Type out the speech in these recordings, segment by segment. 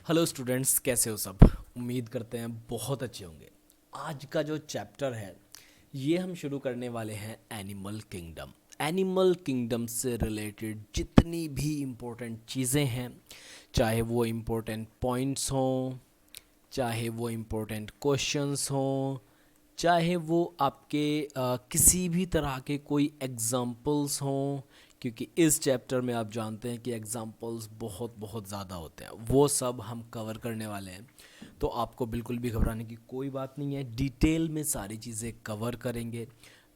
Hello students, कैसे हो सब। उम्मीद करते हैं बहुत अच्छे होंगे। आज का जो चैप्टर है ये हम शुरू करने वाले हैं एनिमल किंगडम। एनिमल किंगडम से रिलेटेड जितनी भी इम्पोर्टेंट चीज़ें हैं, चाहे वो इम्पोर्टेंट पॉइंट्स हों, चाहे वो इम्पोर्टेंट क्वेश्चंस हों, चाहे वो आपके किसी भी तरह के कोई एग्जाम्पल्स हों, क्योंकि इस चैप्टर में आप जानते हैं कि एग्जाम्पल्स बहुत बहुत ज़्यादा होते हैं, वो सब हम कवर करने वाले हैं। तो आपको बिल्कुल भी घबराने की कोई बात नहीं है, डिटेल में सारी चीज़ें कवर करेंगे।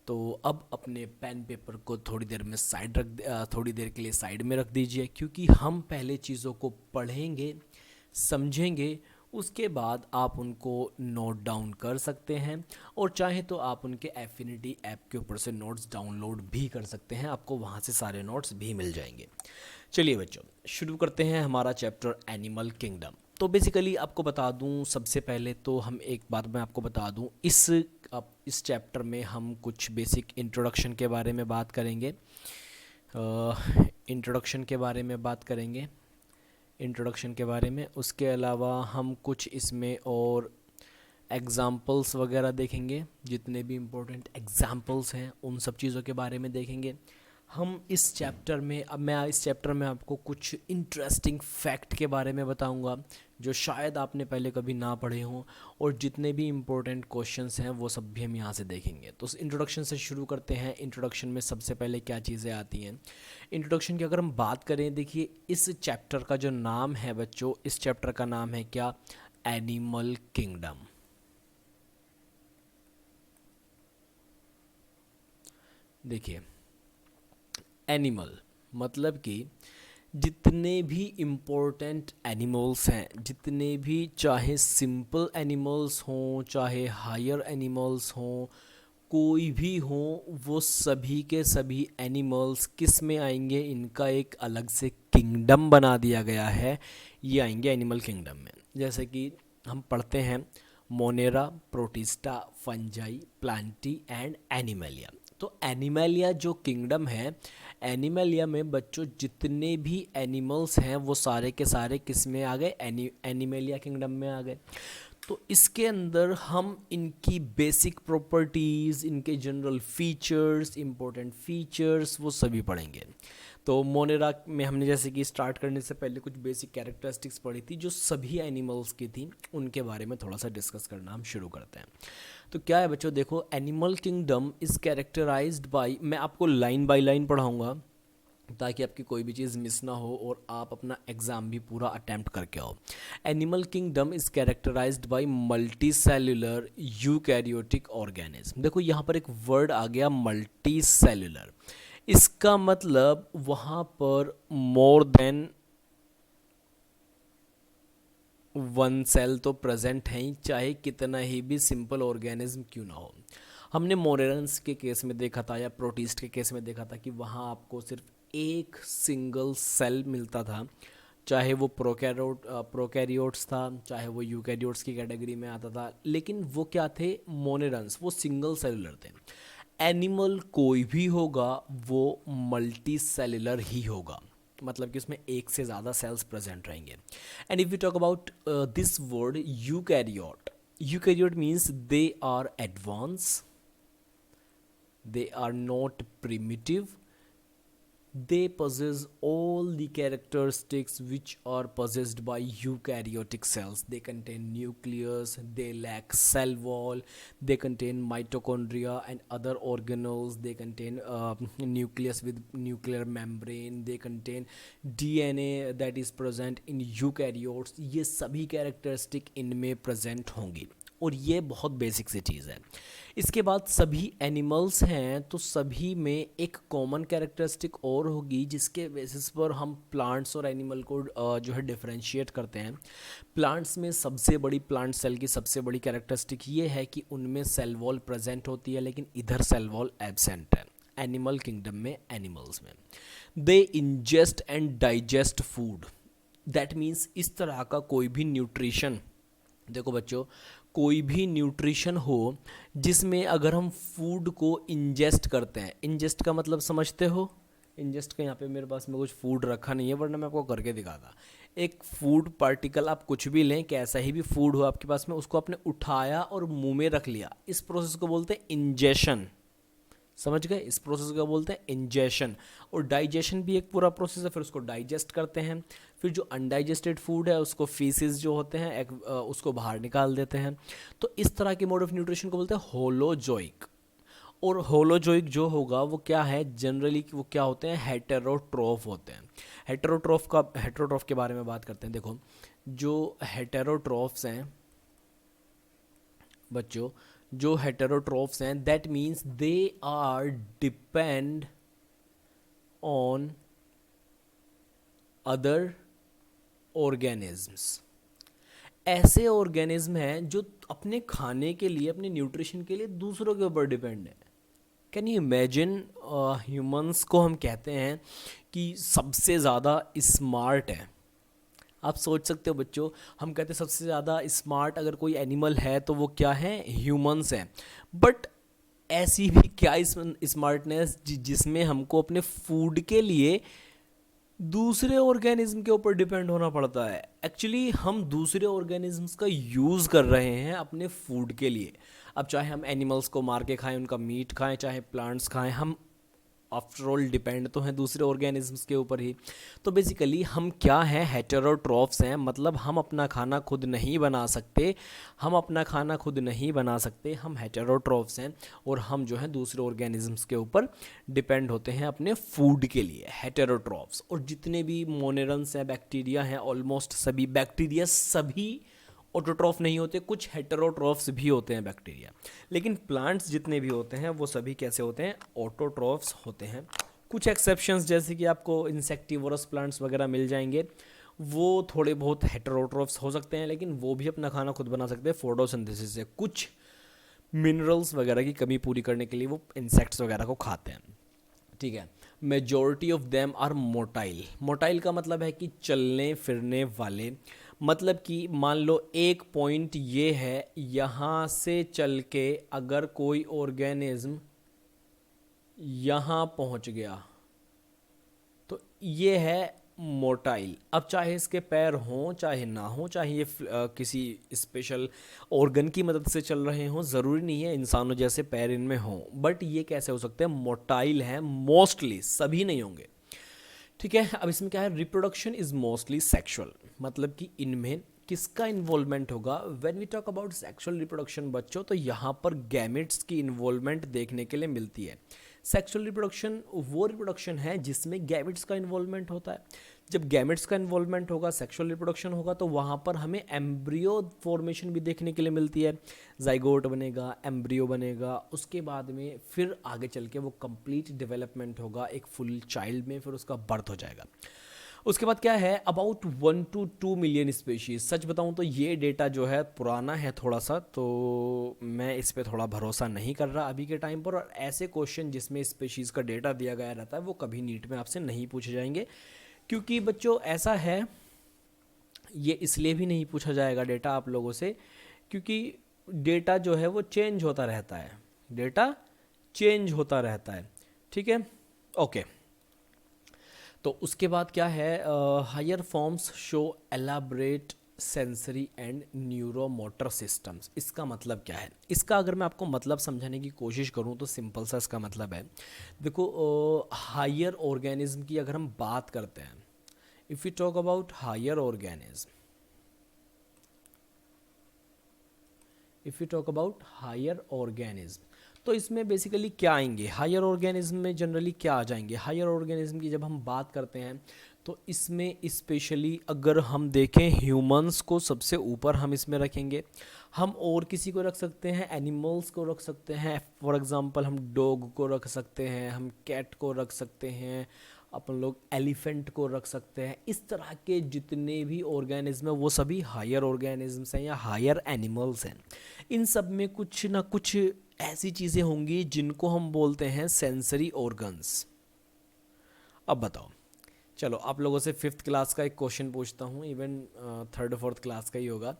तो अब अपने पेन पेपर को थोड़ी देर के लिए साइड में रख दीजिए, क्योंकि हम पहले चीज़ों को पढ़ेंगे, समझेंगे, उसके बाद आप उनको नोट डाउन कर सकते हैं। और चाहे तो आप उनके एफिनिटी ऐप के ऊपर से नोट्स डाउनलोड भी कर सकते हैं, आपको वहाँ से सारे नोट्स भी मिल जाएंगे। चलिए बच्चों, शुरू करते हैं हमारा चैप्टर एनिमल किंगडम। तो बेसिकली आपको बता दूं, सबसे पहले तो हम एक बात मैं आपको बता दूं, इस चैप्टर में हम कुछ बेसिक इंट्रोडक्शन के बारे में बात करेंगे। इंट्रोडक्शन के बारे में बात करेंगे इंट्रोडक्शन के बारे में। उसके अलावा हम कुछ इसमें और एग्ज़ाम्पल्स वगैरह देखेंगे, जितने भी इम्पोर्टेंट एग्ज़ाम्पल्स हैं उन सब चीज़ों के बारे में देखेंगे। मैं इस चैप्टर में आपको कुछ इंटरेस्टिंग फैक्ट के बारे में बताऊंगा जो शायद आपने पहले कभी ना पढ़े हों, और जितने भी इम्पोर्टेंट क्वेश्चंस हैं वो सब भी हम यहाँ से देखेंगे। तो इंट्रोडक्शन से शुरू करते हैं। इंट्रोडक्शन में सबसे पहले क्या चीज़ें आती हैं। इंट्रोडक्शन की अगर हम बात करें, देखिए इस चैप्टर का जो नाम है बच्चों, इस चैप्टर का नाम है क्या? Animal kingdom. देखिए, एनिमल मतलब कि जितने भी इम्पोर्टेंट एनिमल्स हैं, जितने भी, चाहे सिंपल एनिमल्स हों चाहे हायर एनिमल्स हों, कोई भी हों, वो सभी के सभी एनिमल्स किस में आएंगे? इनका एक अलग से किंगडम बना दिया गया है, ये आएंगे एनिमल किंगडम में। जैसे कि हम पढ़ते हैं Monera, protista, fungi, Plantae and Animalia. तो एनिमलिया जो किंगडम है, एनिमलिया में बच्चों जितने भी एनिमल्स हैं वो सारे के सारे किस में आ गए? एनिमलिया किंगडम में आ गए। तो इसके अंदर हम इनकी बेसिक प्रॉपर्टीज़, इनके जनरल फीचर्स, इंपॉर्टेंट फीचर्स, वो सभी पढ़ेंगे। तो मोनेरा में हमने जैसे कि स्टार्ट करने से पहले कुछ बेसिक कैरेक्टरिस्टिक्स पढ़ी थी जो सभी एनिमल्स की थी, उनके बारे में थोड़ा सा डिस्कस करना हम शुरू करते हैं। तो क्या है बच्चों, देखो animal kingdom is characterised by, मैं आपको लाइन बाय लाइन पढ़ाऊँगा ताकि आपकी कोई भी चीज़ मिस ना हो और आप अपना एग्ज़ाम भी पूरा अटैम्प्ट करके आओ। Animal kingdom is characterised by multi cellular eukaryotic organism. देखो यहाँ पर एक वर्ड आ गया मल्टी सेल्यूलर, इसका मतलब वहाँ पर मोर देन वन सेल तो प्रेजेंट है ही, चाहे कितना ही भी सिंपल ऑर्गेनिज्म क्यों ना हो। हमने मोरेरन्स के केस में देखा था या प्रोटिस्ट के केस में देखा था कि वहाँ आपको सिर्फ एक सिंगल सेल मिलता था, चाहे वो प्रोकैरियोट्स था, चाहे वो यूकैरियोट्स की कैटेगरी में आता था, लेकिन वो क्या थे? मोनेरन्स, वो सिंगल सेलुलर थे। एनिमल कोई भी होगा वो मल्टी सेलुलर ही होगा, मतलब कि उसमें एक से ज़्यादा सेल्स प्रेजेंट रहेंगे। And if you talk about this word eukaryote, eukaryote means they are advance, they are not primitive, they possess all the characteristics which are possessed by eukaryotic cells. They contain nucleus, they lack cell wall, they contain mitochondria and other organelles, they contain nucleus with nuclear membrane, they contain DNA that is present in eukaryotes. ये सभी characteristic इनमें present होंगी, और ये बहुत basic सी चीज़ है। इसके बाद सभी एनिमल्स हैं तो सभी में एक कॉमन कैरेक्टरिस्टिक और होगी, जिसके बेसिस पर हम प्लांट्स और एनिमल को जो है डिफरेंशिएट करते हैं। प्लांट्स में सबसे बड़ी, प्लांट सेल की सबसे बड़ी कैरेक्टरिस्टिक ये है कि उनमें सेल वॉल प्रेजेंट होती है, लेकिन इधर सेल वॉल एब्सेंट है एनिमल किंगडम में, एनिमल्स में। They ingest and digest food, that means इस तरह का कोई भी न्यूट्रिशन, देखो बच्चों, कोई भी न्यूट्रिशन हो जिसमें अगर हम फूड को इंजेस्ट करते हैं, इंजेस्ट का मतलब समझते हो? इंजेस्ट का यहाँ पे मेरे पास में कुछ फूड रखा नहीं है, वरना मैं आपको करके दिखाता। एक फूड पार्टिकल आप कुछ भी लें, कैसा ही भी फूड हो आपके पास में, उसको आपने उठाया और मुंह में रख लिया, इस प्रोसेस को बोलते हैं इंजेशन। समझ गए? इस प्रोसेस को बोलते हैं इंजेशन। और डाइजेशन भी एक पूरा प्रोसेस है, फिर उसको डाइजेस्ट करते हैं, फिर जो अनडाइजेस्टेड फूड है उसको फीसिस जो होते हैं उसको बाहर निकाल देते हैं। तो इस तरह के मोड ऑफ न्यूट्रिशन को बोलते हैं होलोजोइक। और होलोजोइक जो होगा वो क्या है, जनरली वो क्या होते हैं, हेटेरोट्रोफ होते हैं। हेटेरोट्रोफ के बारे में बात करते हैं। देखो, जो हेटेरोट्रोफ्स हैं बच्चों, जो हेटेरोट्रोफ्स हैं, that means they are depend on other organisms. ऐसे ऑर्गेनिज्म हैं जो अपने खाने के लिए, अपने न्यूट्रिशन के लिए दूसरों के ऊपर डिपेंड है। Can you imagine? ह्यूमंस को हम कहते हैं कि सबसे ज़्यादा स्मार्ट है। आप सोच सकते हो बच्चों, हम कहते हैं सबसे ज़्यादा स्मार्ट अगर कोई एनिमल है तो वो क्या है, ह्यूमंस हैं। बट ऐसी भी क्या स्मार्टनेस जिसमें हमको अपने फूड के लिए दूसरे ऑर्गेनिज्म के ऊपर डिपेंड होना पड़ता है। एक्चुअली हम दूसरे ऑर्गेनिजम्स का यूज़ कर रहे हैं अपने फूड के लिए। अब चाहे हम एनिमल्स को मार के खाएं, उनका मीट खाएं, चाहे प्लांट्स खाएं, हम आफ्टर ऑल डिपेंड तो हैं दूसरे ऑर्गेनिजम्स के ऊपर ही। तो बेसिकली हम क्या हैं, हेटेरोट्रॉफ्स हैं। मतलब हम अपना खाना खुद नहीं बना सकते, हम हेटेरोट्रॉफ्स हैं। और हम जो हैं दूसरे ऑर्गेनिजम्स के ऊपर डिपेंड होते हैं अपने फूड के लिए, हेटेरोट्रॉफ्स। और जितने भी मोनेरन्स हैं, बैक्टीरिया हैं, ऑलमोस्ट सभी बैक्टीरिया सभी ऑटोट्रॉफ नहीं होते, कुछ हेटेरोट्रॉफ्स भी होते हैं बैक्टीरिया। लेकिन प्लांट्स जितने भी होते हैं वो सभी कैसे होते हैं, ऑटोट्रॉफ्स होते हैं। कुछ एक्सेप्शंस जैसे कि आपको इंसेक्टिवोरस प्लांट्स वगैरह मिल जाएंगे, वो थोड़े बहुत हेटेरोट्रॉफ्स हो सकते हैं, लेकिन वो भी अपना खाना खुद बना सकते हैं फोटोसिंथेसिस से। कुछ मिनरल्स वगैरह की कमी पूरी करने के लिए वो इंसेक्ट्स वगैरह को खाते हैं। ठीक है। Majority of them are motile. Motile का मतलब है कि चलने फिरने वाले। मतलब कि मान लो एक पॉइंट ये है, यहाँ से चल के अगर कोई ऑर्गेनिज्म यहाँ पहुँच गया तो ये है मोटाइल। अब चाहे इसके पैर हों चाहे ना हों, चाहे ये किसी स्पेशल ऑर्गन की मदद से चल रहे हों, ज़रूरी नहीं है इंसानों जैसे पैर इनमें हों, बट ये कैसे हो सकते हैं, मोटाइल हैं मोस्टली, सभी नहीं होंगे। ठीक है। अब इसमें क्या है, रिप्रोडक्शन इज मोस्टली सेक्सुअल। मतलब कि इनमें किसका इन्वॉल्वमेंट होगा, when we talk about sexual reproduction बच्चों, तो यहाँ पर गैमेट्स की इन्वॉल्वमेंट देखने के लिए मिलती है। सेक्सुअल रिप्रोडक्शन वो रिप्रोडक्शन है जिसमें गैमेट्स का इन्वॉल्वमेंट होता है। जब गैमेट्स का इन्वॉल्वमेंट होगा, सेक्सुअल रिप्रोडक्शन होगा, तो वहाँ पर हमें एम्ब्रियो फॉर्मेशन भी देखने के लिए मिलती है। जाइगोट बनेगा, एम्ब्रियो बनेगा, उसके बाद में फिर आगे चल के वो कंप्लीट डेवलपमेंट होगा एक फुल चाइल्ड में, फिर उसका बर्थ हो जाएगा। उसके बाद क्या है, अबाउट 1 to 2 मिलियन स्पेशीज़। सच बताऊं तो ये डेटा जो है पुराना है थोड़ा सा, तो मैं इस पे थोड़ा भरोसा नहीं कर रहा अभी के टाइम पर। और ऐसे क्वेश्चन जिसमें स्पेशीज़ का डेटा दिया गया रहता है वो कभी नीट में आपसे नहीं पूछे जाएंगे, क्योंकि बच्चों ऐसा है, ये इसलिए भी नहीं पूछा जाएगा डेटा आप लोगों से क्योंकि डेटा जो है वो चेंज होता रहता है, डेटा चेंज होता रहता है। ठीक है, ओके। तो उसके बाद क्या है, higher forms show elaborate sensory and neuromotor systems. इसका मतलब क्या है, इसका अगर मैं आपको मतलब समझाने की कोशिश करूं तो सिंपल सा इसका मतलब है, देखो हायर ऑर्गेनिज्म की अगर हम बात करते हैं, if you talk about higher organism, if you talk about higher organism, तो इसमें बेसिकली क्या आएंगे, हायर ऑर्गेनिज्म में जनरली क्या आ जाएंगे। हायर ऑर्गेनिज्म की जब हम बात करते हैं तो इसमें स्पेशली अगर हम देखें ह्यूमंस को सबसे ऊपर हम इसमें रखेंगे। हम और किसी को रख सकते हैं, एनिमल्स को रख सकते हैं, फॉर एग्जांपल हम डॉग को रख सकते हैं, हम कैट को रख सकते हैं, अपन लोग एलिफेंट को रख सकते हैं। इस तरह के जितने भी ऑर्गेनिज्म हैं वो सभी हायर ऑर्गेनिज्म्स हैं या हायर एनिमल्स हैं। इन सब में कुछ ना कुछ ऐसी चीज़ें होंगी जिनको हम बोलते हैं सेंसरी ऑर्गन्स। अब बताओ, चलो आप लोगों से 5th क्लास का एक क्वेश्चन पूछता हूँ, इवन 3rd 4th क्लास का ही होगा।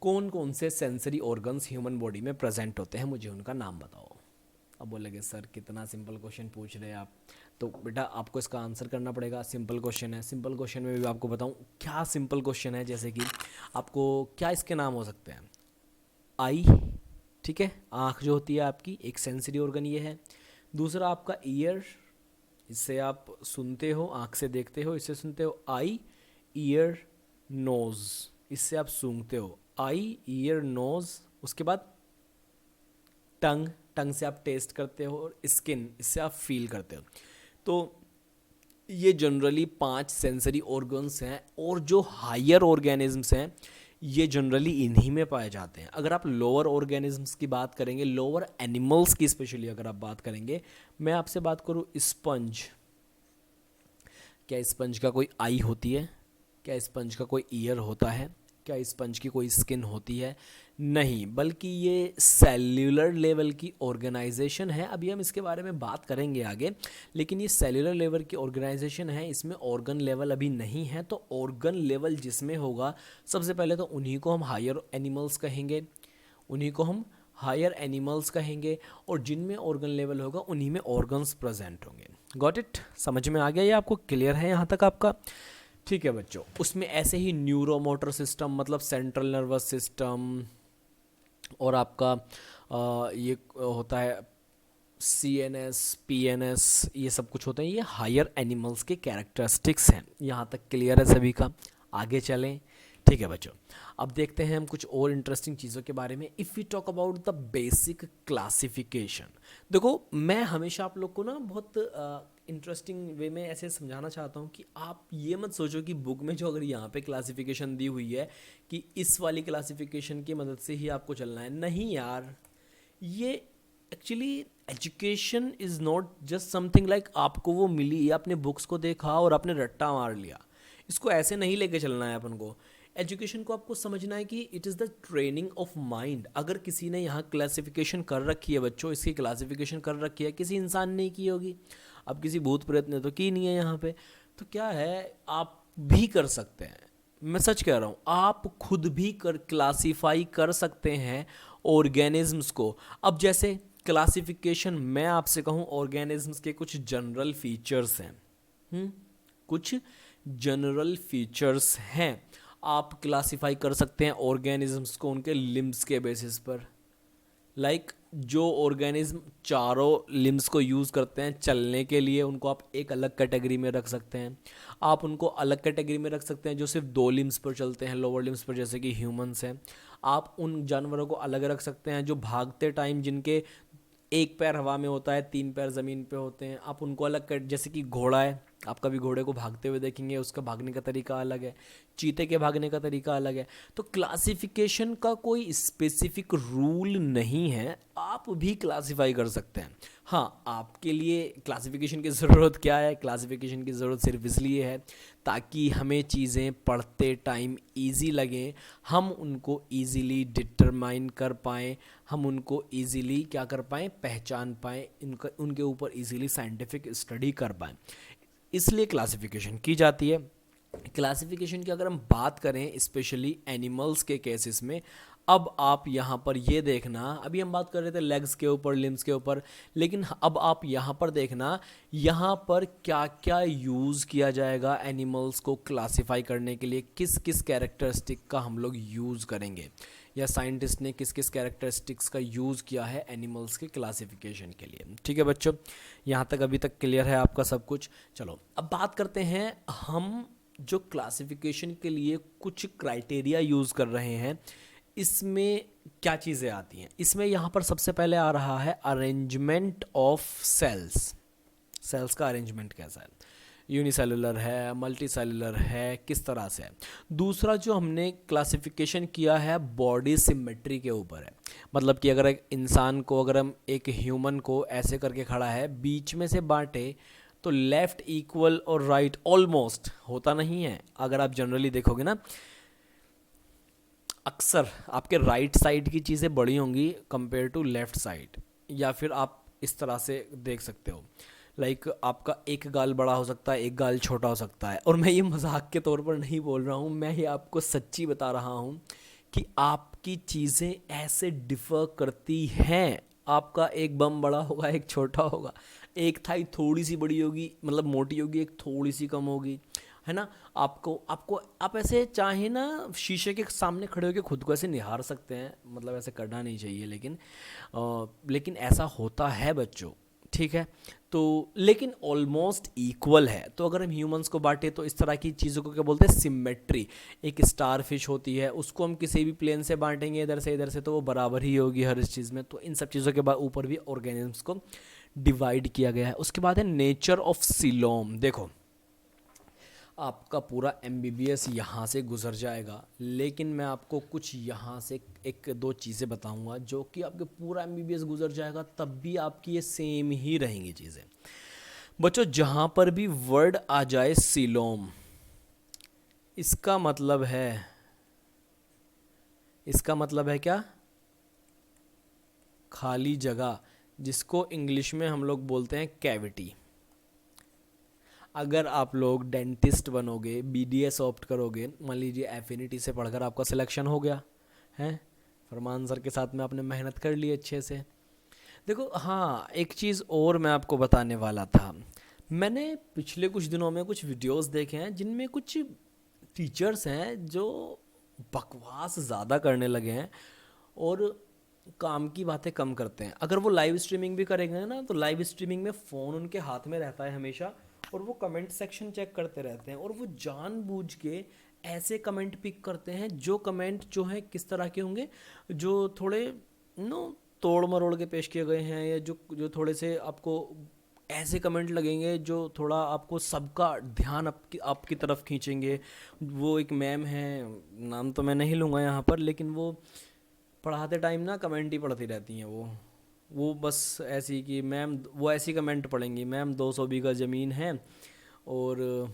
कौन कौन से सेंसरी ऑर्गन्स ह्यूमन बॉडी में प्रेजेंट होते हैं, मुझे उनका नाम बताओ। अब बोलेंगे सर कितना सिंपल क्वेश्चन पूछ रहे हैं आप। तो बेटा आपको इसका आंसर करना पड़ेगा। सिंपल क्वेश्चन है। सिंपल क्वेश्चन में भी आपको बताऊं क्या सिंपल क्वेश्चन है, जैसे कि आपको क्या इसके नाम हो सकते हैं। आई, ठीक है, आँख जो होती है आपकी एक सेंसरी ऑर्गन ये है। दूसरा आपका ईयर, इससे आप सुनते हो, आँख से देखते हो, इससे सुनते हो। आई, ईयर, नोज़, इससे आप सूंघते हो। आई, ईयर, नोज़, उसके बाद टंग, टंग से आप टेस्ट करते हो, और स्किन, इससे आप फील करते हो। तो ये जनरली 5 सेंसरी ऑर्गन्स हैं, और जो हायर ऑर्गेनिजम्स हैं ये जनरली इन्हीं में पाए जाते हैं। अगर आप लोअर ऑर्गेनिजम्स की बात करेंगे, लोअर एनिमल्स की स्पेशली अगर आप बात करेंगे, मैं आपसे बात करूँ स्पंज, क्या स्पंज का कोई आई होती है? क्या स्पंज का कोई ईयर होता है? क्या स्पंज की कोई स्किन होती है? नहीं, बल्कि ये सेल्यूलर लेवल की ऑर्गेनाइजेशन है। अभी हम इसके बारे में बात करेंगे आगे, लेकिन ये सेल्यूलर लेवल की ऑर्गेनाइजेशन है, इसमें ऑर्गन लेवल अभी नहीं है। तो ऑर्गन लेवल जिसमें होगा, सबसे पहले तो उन्हीं को हम हायर एनिमल्स कहेंगे, उन्हीं को हम हायर एनिमल्स कहेंगे, और जिनमें ऑर्गन लेवल होगा उन्हीं में ऑर्गन्स प्रेजेंट होंगे। Got it? समझ में आ गया ये आपको? क्लियर है यहाँ तक आपका? ठीक है बच्चों, उसमें ऐसे ही न्यूरोमोटर सिस्टम मतलब सेंट्रल नर्वस सिस्टम, और आपका ये होता है CNS, PNS, ये सब कुछ होते हैं। ये हायर एनिमल्स के कैरेक्टरिस्टिक्स हैं। यहाँ तक क्लियर है सभी का? आगे चलें। ठीक है बच्चों, अब देखते हैं हम कुछ और इंटरेस्टिंग चीज़ों के बारे में। If we talk about the basic classification, देखो मैं हमेशा आप लोग को ना बहुत इंटरेस्टिंग वे में ऐसे समझाना चाहता हूँ कि आप ये मत सोचो कि बुक में जो अगर यहाँ पे क्लासिफिकेशन दी हुई है कि इस वाली क्लासिफिकेशन की मदद से ही आपको चलना है। नहीं यार, ये actually education is not just something like आपको वो मिली, आपने बुक्स को देखा और आपने रट्टा मार लिया। इसको ऐसे नहीं लेके चलना है अपन को। एजुकेशन को आपको समझना है कि it is the training of mind. अगर किसी ने यहाँ क्लासिफिकेशन कर रखी है बच्चों, इसकी क्लासिफिकेशन कर रखी है, किसी इंसान ने की होगी, अब किसी भूत प्रेत ने तो की नहीं है यहाँ पे, तो क्या है, आप भी कर सकते हैं। मैं सच कह रहा हूँ, आप खुद भी कर क्लासीफाई कर सकते हैं ऑर्गेनिजम्स को। अब जैसे क्लासिफिकेशन, मैं आपसे कहूँ ऑर्गेनिजम्स के कुछ जनरल फीचर्स हैं, कुछ जनरल फीचर्स हैं। आप क्लासिफाई कर सकते हैं ऑर्गेनिजम्स को उनके लिम्स के बेसिस पर। लाइक जो ऑर्गेनिज्म चारों लिम्स को यूज़ करते हैं चलने के लिए, उनको आप एक अलग कैटेगरी में रख सकते हैं। आप उनको अलग कैटेगरी में रख सकते हैं जो सिर्फ 2 लिम्स पर चलते हैं, लोअर लिम्स पर, जैसे कि ह्यूमंस हैं। आप उन जानवरों को अलग रख सकते हैं जो भागते टाइम जिनके 1 पैर हवा में होता है, 3 पैर ज़मीन पे होते हैं। आप उनको अलग कर, जैसे कि घोड़ा है, आप कभी घोड़े को भागते हुए देखेंगे, उसका भागने का तरीका अलग है, चीते के भागने का तरीका अलग है। तो क्लासिफिकेशन का कोई स्पेसिफिक रूल नहीं है, आप भी क्लासिफाई कर सकते हैं। हाँ, आपके लिए क्लासिफिकेशन की ज़रूरत क्या है? क्लासिफिकेशन की ज़रूरत सिर्फ इसलिए है ताकि हमें चीज़ें पढ़ते टाइम इजी लगें, हम उनको इजीली डिटरमाइन कर पाएँ, हम उनको इजीली क्या कर पाएँ, पहचान पाएँ, उनके ऊपर इजीली साइंटिफिक स्टडी कर पाएँ, इसलिए क्लासिफिकेशन की जाती है। क्लासिफिकेशन की अगर हम बात करें स्पेशली एनिमल्स के केसेस में, अब आप यहाँ पर ये देखना, अभी हम बात कर रहे थे लेग्स के ऊपर, लिम्स के ऊपर, लेकिन अब आप यहाँ पर देखना, यहाँ पर क्या क्या यूज़ किया जाएगा एनिमल्स को क्लासिफाई करने के लिए, किस किस कैरेक्टरिस्टिक का हम लोग यूज़ करेंगे, या साइंटिस्ट ने किस किस कैरेक्टरिस्टिक्स का यूज़ किया है एनिमल्स के क्लासिफिकेशन के लिए। ठीक है बच्चों, यहाँ तक अभी तक क्लियर है आपका सब कुछ? चलो अब बात करते हैं, हम जो क्लासिफिकेशन के लिए कुछ क्राइटेरिया यूज़ कर रहे हैं, इसमें क्या चीज़ें आती हैं। इसमें यहाँ पर सबसे पहले आ रहा है अरेंजमेंट ऑफ सेल्स। सेल्स का अरेंजमेंट कैसा है, यूनिसेलुलर है, मल्टीसेलुलर है, किस तरह से है। दूसरा जो हमने क्लासिफिकेशन किया है बॉडी सिमेट्री के ऊपर है, मतलब कि अगर एक इंसान को, अगर हम एक ह्यूमन को ऐसे करके खड़ा है, बीच में से बांटे तो लेफ़्ट इक्वल और राइट ऑलमोस्ट होता नहीं है। अगर आप जनरली देखोगे ना, अक्सर आपके राइट साइड की चीज़ें बड़ी होंगी कंपेयर टू लेफ़्ट साइड, या फिर आप इस तरह से देख सकते हो, लाइक आपका एक गाल बड़ा हो सकता है, एक गाल छोटा हो सकता है। और मैं ये मजाक के तौर पर नहीं बोल रहा हूँ, मैं ये आपको सच्ची बता रहा हूँ कि आपकी चीज़ें ऐसे डिफ़र करती हैं। आपका एक बम बड़ा होगा, एक छोटा होगा, एक थाई थोड़ी सी बड़ी होगी, मतलब मोटी होगी, एक थोड़ी सी कम होगी, है ना। आपको आपको आप ऐसे चाहे ना शीशे के सामने खड़े होकर खुद को ऐसे निहार सकते हैं, मतलब ऐसे करना नहीं चाहिए, लेकिन ऐसा होता है बच्चों, ठीक है। तो लेकिन ऑलमोस्ट इक्वल है। तो अगर हम ह्यूमंस को बांटे तो इस तरह की चीज़ों को क्या बोलते हैं, सिमेट्री। एक स्टार फिश होती है, उसको हम किसी भी प्लेन से बांटेंगे इधर से तो वो बराबर ही होगी हर इस चीज़ में। तो इन सब चीज़ों के बाद ऊपर भी ऑर्गेनिजम्स को डिवाइड किया गया है। उसके बाद है नेचर ऑफ सीलोम। देखो आपका पूरा एमबीबीएस यहाँ से गुजर जाएगा, लेकिन मैं आपको कुछ यहाँ से एक दो चीज़ें बताऊँगा जो कि आपके पूरा एमबीबीएस गुजर जाएगा, तब भी आपकी ये सेम ही रहेंगी चीज़ें। बच्चों जहाँ पर भी वर्ड आ जाए सीलोम, इसका मतलब है क्या, खाली जगह, जिसको इंग्लिश में हम लोग बोलते हैं कैविटी। अगर आप लोग डेंटिस्ट बनोगे, बीडीएस ऑप्ट करोगे, मान लीजिए एफिनिटी से पढ़कर आपका सिलेक्शन हो गया है, फरमान सर के साथ में आपने मेहनत कर ली अच्छे से। देखो हाँ, एक चीज़ और मैं आपको बताने वाला था। मैंने पिछले कुछ दिनों में कुछ वीडियोस देखे हैं जिनमें कुछ टीचर्स हैं जो बकवास ज़्यादा करने लगे हैं और काम की बातें कम करते हैं। अगर वो लाइव स्ट्रीमिंग भी करेंगे ना, तो लाइव स्ट्रीमिंग में फ़ोन उनके हाथ में रहता है हमेशा, और वो कमेंट सेक्शन चेक करते रहते हैं, और वो जानबूझ के ऐसे कमेंट पिक करते हैं जो कमेंट जो है किस तरह के होंगे, जो थोड़े तोड़ मरोड़ के पेश किए गए हैं, या जो जो थोड़े से आपको ऐसे कमेंट लगेंगे जो थोड़ा आपको सबका ध्यान आपकी तरफ खींचेंगे। वो एक मैम है, नाम तो मैं नहीं लूँगा यहाँ पर, लेकिन वो पढ़ाते टाइम ना कमेंट ही पढ़ती रहती हैं वो बस ऐसी कि मैम, वो ऐसी कमेंट पढ़ेंगी, मैम 200 बीघा ज़मीन है और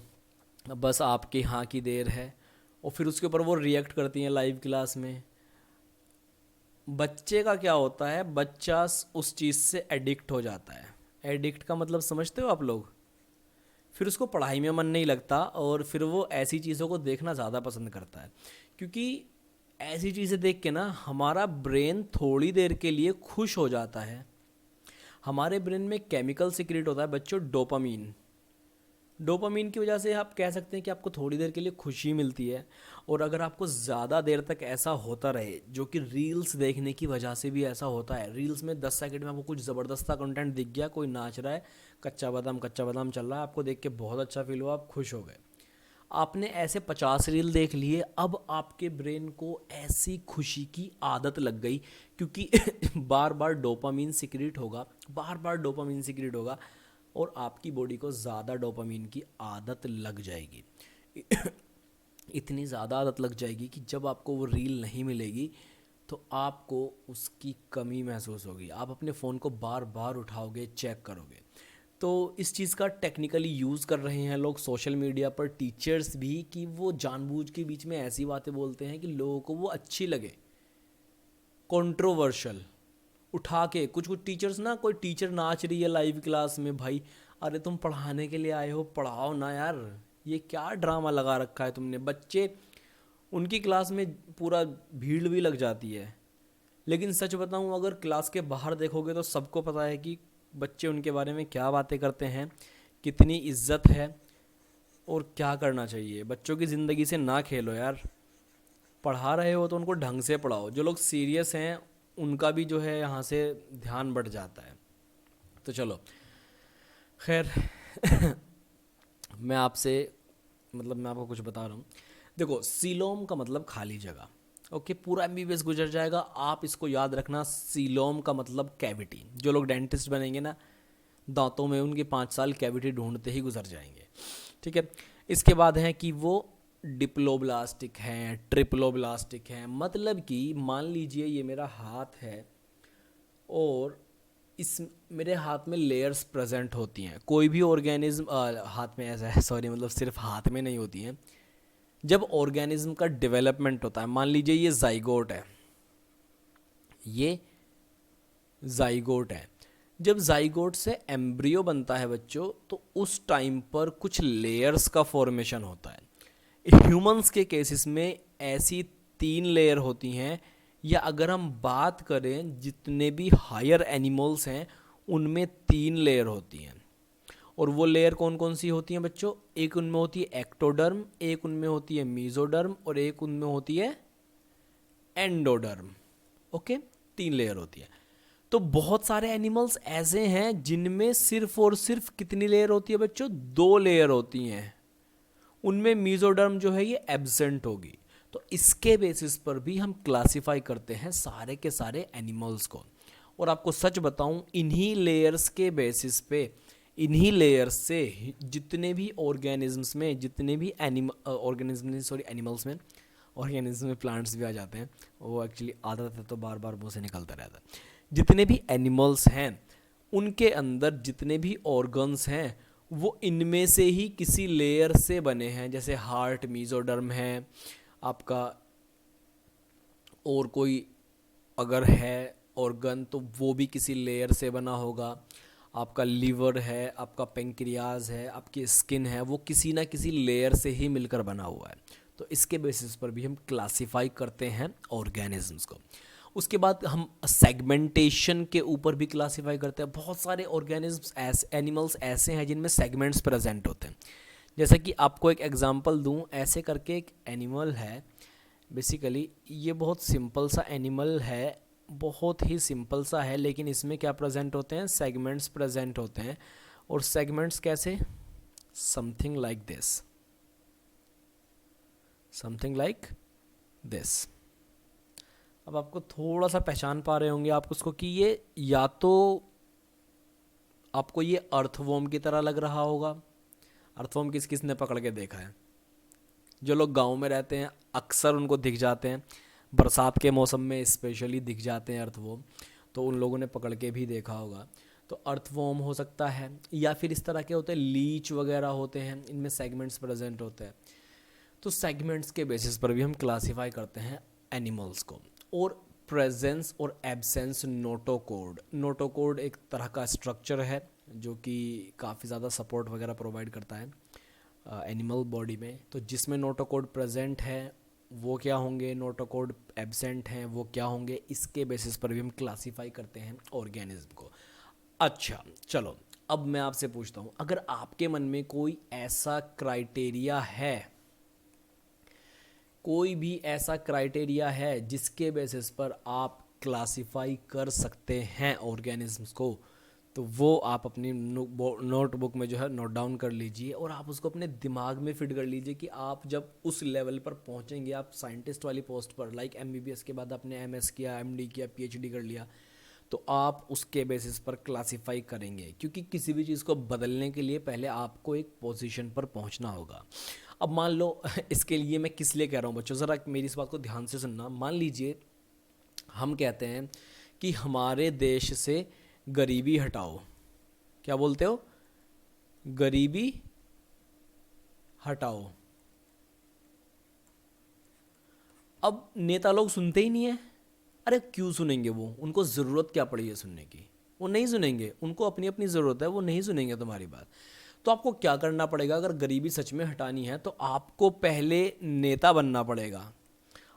बस आपके यहाँ की देर है, और फिर उसके ऊपर वो रिएक्ट करती हैं लाइव क्लास में। बच्चे का क्या होता है, बच्चा उस चीज़ से एडिक्ट हो जाता है। एडिक्ट का मतलब समझते हो आप लोग, फिर उसको पढ़ाई में मन नहीं लगता, और फिर वो ऐसी चीज़ों को देखना ज़्यादा पसंद करता है, क्योंकि ऐसी चीज़ें देख के ना हमारा ब्रेन थोड़ी देर के लिए खुश हो जाता है। हमारे ब्रेन में केमिकल सिक्रेट होता है बच्चों, डोपामीन। डोपामीन की वजह से आप कह सकते हैं कि आपको थोड़ी देर के लिए खुशी मिलती है, और अगर आपको ज़्यादा देर तक ऐसा होता रहे, जो कि रील्स देखने की वजह से भी ऐसा होता है, रील्स में 10 सेकंड में आपको कुछ ज़बरदस्त कंटेंट दिख गया, कोई नाच रहा है, कच्चा बादाम चल रहा है, आपको देख के बहुत अच्छा फील हुआ, आप खुश हो गए, आपने ऐसे 50 रील देख लिए, अब आपके ब्रेन को ऐसी खुशी की आदत लग गई, क्योंकि बार बार डोपामीन सिक्रेट होगा, और आपकी बॉडी को ज़्यादा डोपामीन की आदत लग जाएगी। इतनी ज़्यादा आदत लग जाएगी कि जब आपको वो रील नहीं मिलेगी तो आपको उसकी कमी महसूस होगी, आप अपने फ़ोन को बार बार उठाओगे, चेक करोगे। तो इस चीज़ का टेक्निकली यूज़ कर रहे हैं लोग सोशल मीडिया पर, टीचर्स भी, कि वो जानबूझ के बीच में ऐसी बातें बोलते हैं कि लोगों को वो अच्छी लगे, कंट्रोवर्शियल उठा के। कुछ टीचर्स ना, कोई टीचर नाच रही है लाइव क्लास में, भाई अरे तुम पढ़ाने के लिए आए हो, पढ़ाओ ना यार, ये क्या ड्रामा लगा रखा है तुमने। बच्चे, उनकी क्लास में पूरा भीड़ भी लग जाती है, लेकिन सच बताऊं, अगर क्लास के बाहर देखोगे तो सबको पता है कि बच्चे उनके बारे में क्या बातें करते हैं, कितनी इज्जत है और क्या करना चाहिए। बच्चों की ज़िंदगी से ना खेलो यार, पढ़ा रहे हो तो उनको ढंग से पढ़ाओ। जो लोग सीरियस हैं उनका भी जो है यहाँ से ध्यान बढ़ जाता है। तो चलो खैर मैं आपको कुछ बता रहा हूँ। देखो सीलोम का मतलब खाली जगह, ओके, पूरा एमबीबीएस गुजर जाएगा, आप इसको याद रखना। सीलोम का मतलब कैविटी। जो लोग डेंटिस्ट बनेंगे ना, दांतों में उनके 5 साल कैविटी ढूंढते ही गुजर जाएंगे, ठीक है। इसके बाद है कि वो डिप्लोब्लास्टिक हैं, ट्रिप्लोब्लास्टिक हैं। मतलब कि मान लीजिए ये मेरा हाथ है और इस मेरे हाथ में लेयर्स प्रेजेंट होती हैं। कोई भी ऑर्गेनिज्म हाथ में ऐसा है, सॉरी, मतलब सिर्फ हाथ में नहीं होती हैं। जब ऑर्गेनिज्म का डेवलपमेंट होता है, मान लीजिए ये जाइगोट है, ये जाइगोट है। जब जाइगोट से एम्ब्रियो बनता है बच्चों, तो उस टाइम पर कुछ लेयर्स का फॉर्मेशन होता है। ह्यूमंस के केसेस में ऐसी 3 लेयर होती हैं, या अगर हम बात करें जितने भी हायर एनिमल्स हैं उनमें 3 लेयर होती हैं। और वो लेयर कौन कौन सी होती हैं बच्चों? एक उनमें होती है एक्टोडर्म, एक उनमें होती है मीजोडर्म और एक उनमें होती है एंडोडर्म। ओके, 3 लेयर होती है। तो बहुत सारे एनिमल्स ऐसे हैं जिनमें सिर्फ और सिर्फ कितनी लेयर होती है बच्चों? 2 लेयर होती हैं। उनमें मीजोडर्म जो है ये एब्सेंट होगी। तो इसके बेसिस पर भी हम क्लासिफाई करते हैं सारे के सारे एनिमल्स को। और आपको सच बताऊं, इन्हीं लेयर्स के बेसिस पे, इन्हीं लेयर्स से जितने भी ऑर्गेनिजम्स में, जितने भी एनिमल्स में, ऑर्गेनिज्म में प्लांट्स भी आ जाते हैं, वो एक्चुअली आदत है तो बार बार मुंह से निकलता रहता है। जितने भी एनिमल्स हैं उनके अंदर जितने भी ऑर्गन्स हैं वो इनमें से ही किसी लेयर से बने हैं। जैसे हार्ट मीजोडर्म है आपका, और कोई अगर है ऑर्गन तो वो भी किसी लेयर से बना होगा। आपका लीवर है, आपका पेंक्रियाज है, आपकी स्किन है, वो किसी ना किसी लेयर से ही मिलकर बना हुआ है। तो इसके बेसिस पर भी हम क्लासिफाई करते हैं ऑर्गेनिजम्स को। उसके बाद हम सेगमेंटेशन के ऊपर भी क्लासिफाई करते हैं। बहुत सारे ऑर्गेनिजम्स एनिमल्स ऐसे हैं जिनमें सेगमेंट्स प्रेजेंट होते हैं। जैसे कि आपको एक एग्जांपल दूं, ऐसे करके एक एनिमल है। बेसिकली ये बहुत सिंपल सा एनिमल है, बहुत ही सिंपल सा है, लेकिन इसमें क्या प्रेजेंट होते हैं? सेगमेंट्स प्रेजेंट होते हैं। और सेगमेंट्स कैसे? Something like this, something like this. अब आपको थोड़ा सा पहचान पा रहे होंगे आप उसको कि ये या तो आपको ये अर्थवॉर्म की तरह लग रहा होगा। अर्थवॉर्म किस किस ने पकड़ के देखा है? जो लोग गांव में रहते हैं अक्सर उनको दिख जाते हैं, बरसात के मौसम में स्पेशली दिख जाते हैं अर्थवॉर्म, तो उन लोगों ने पकड़ के भी देखा होगा। तो अर्थवॉर्म हो सकता है, या फिर इस तरह के होते हैं लीच वगैरह होते हैं, इनमें सेगमेंट्स प्रेजेंट होते हैं। तो सेगमेंट्स के बेसिस पर भी हम क्लासिफाई करते हैं एनिमल्स को। और प्रेजेंस और एब्सेंस नोटोकोड, नोटोकोड एक तरह का स्ट्रक्चर है जो कि काफ़ी ज़्यादा सपोर्ट वगैरह प्रोवाइड करता है एनिमल बॉडी में। तो जिसमें नोटोकोड प्रेजेंट है वो क्या होंगे, नोटोकोड एब्सेंट हैं वो क्या होंगे, इसके बेसिस पर भी हम क्लासिफाई करते हैं ऑर्गेनिज्म को। अच्छा चलो, अब मैं आपसे पूछता हूँ, अगर आपके मन में कोई ऐसा क्राइटेरिया है, कोई भी ऐसा क्राइटेरिया है जिसके बेसिस पर आप क्लासिफाई कर सकते हैं ऑर्गेनिजम्स को, तो वो आप अपनी नोटबुक में जो है नोट डाउन कर लीजिए और आप उसको अपने दिमाग में फिट कर लीजिए कि आप जब उस लेवल पर पहुंचेंगे, आप साइंटिस्ट वाली पोस्ट पर, लाइक एमबीबीएस के बाद आपने एमएस किया, एमडी किया, पीएचडी कर लिया, तो आप उसके बेसिस पर क्लासिफाई करेंगे। क्योंकि किसी भी चीज़ को बदलने के लिए पहले आपको एक पोजीशन पर पहुंचना होगा। अब मान लो इसके लिए मैं किस लिए कह रहा हूँ बच्चों, ज़रा मेरी इस बात को ध्यान से सुनना। मान लीजिए हम कहते हैं कि हमारे देश से गरीबी हटाओ। क्या बोलते हो? गरीबी हटाओ। अब नेता लोग सुनते ही नहीं है। अरे क्यों सुनेंगे वो? उनको ज़रूरत क्या पड़ी है सुनने की? वो नहीं सुनेंगे, उनको अपनी अपनी ज़रूरत है, वो नहीं सुनेंगे तुम्हारी बात। तो आपको क्या करना पड़ेगा? अगर गरीबी सच में हटानी है तो आपको पहले नेता बनना पड़ेगा।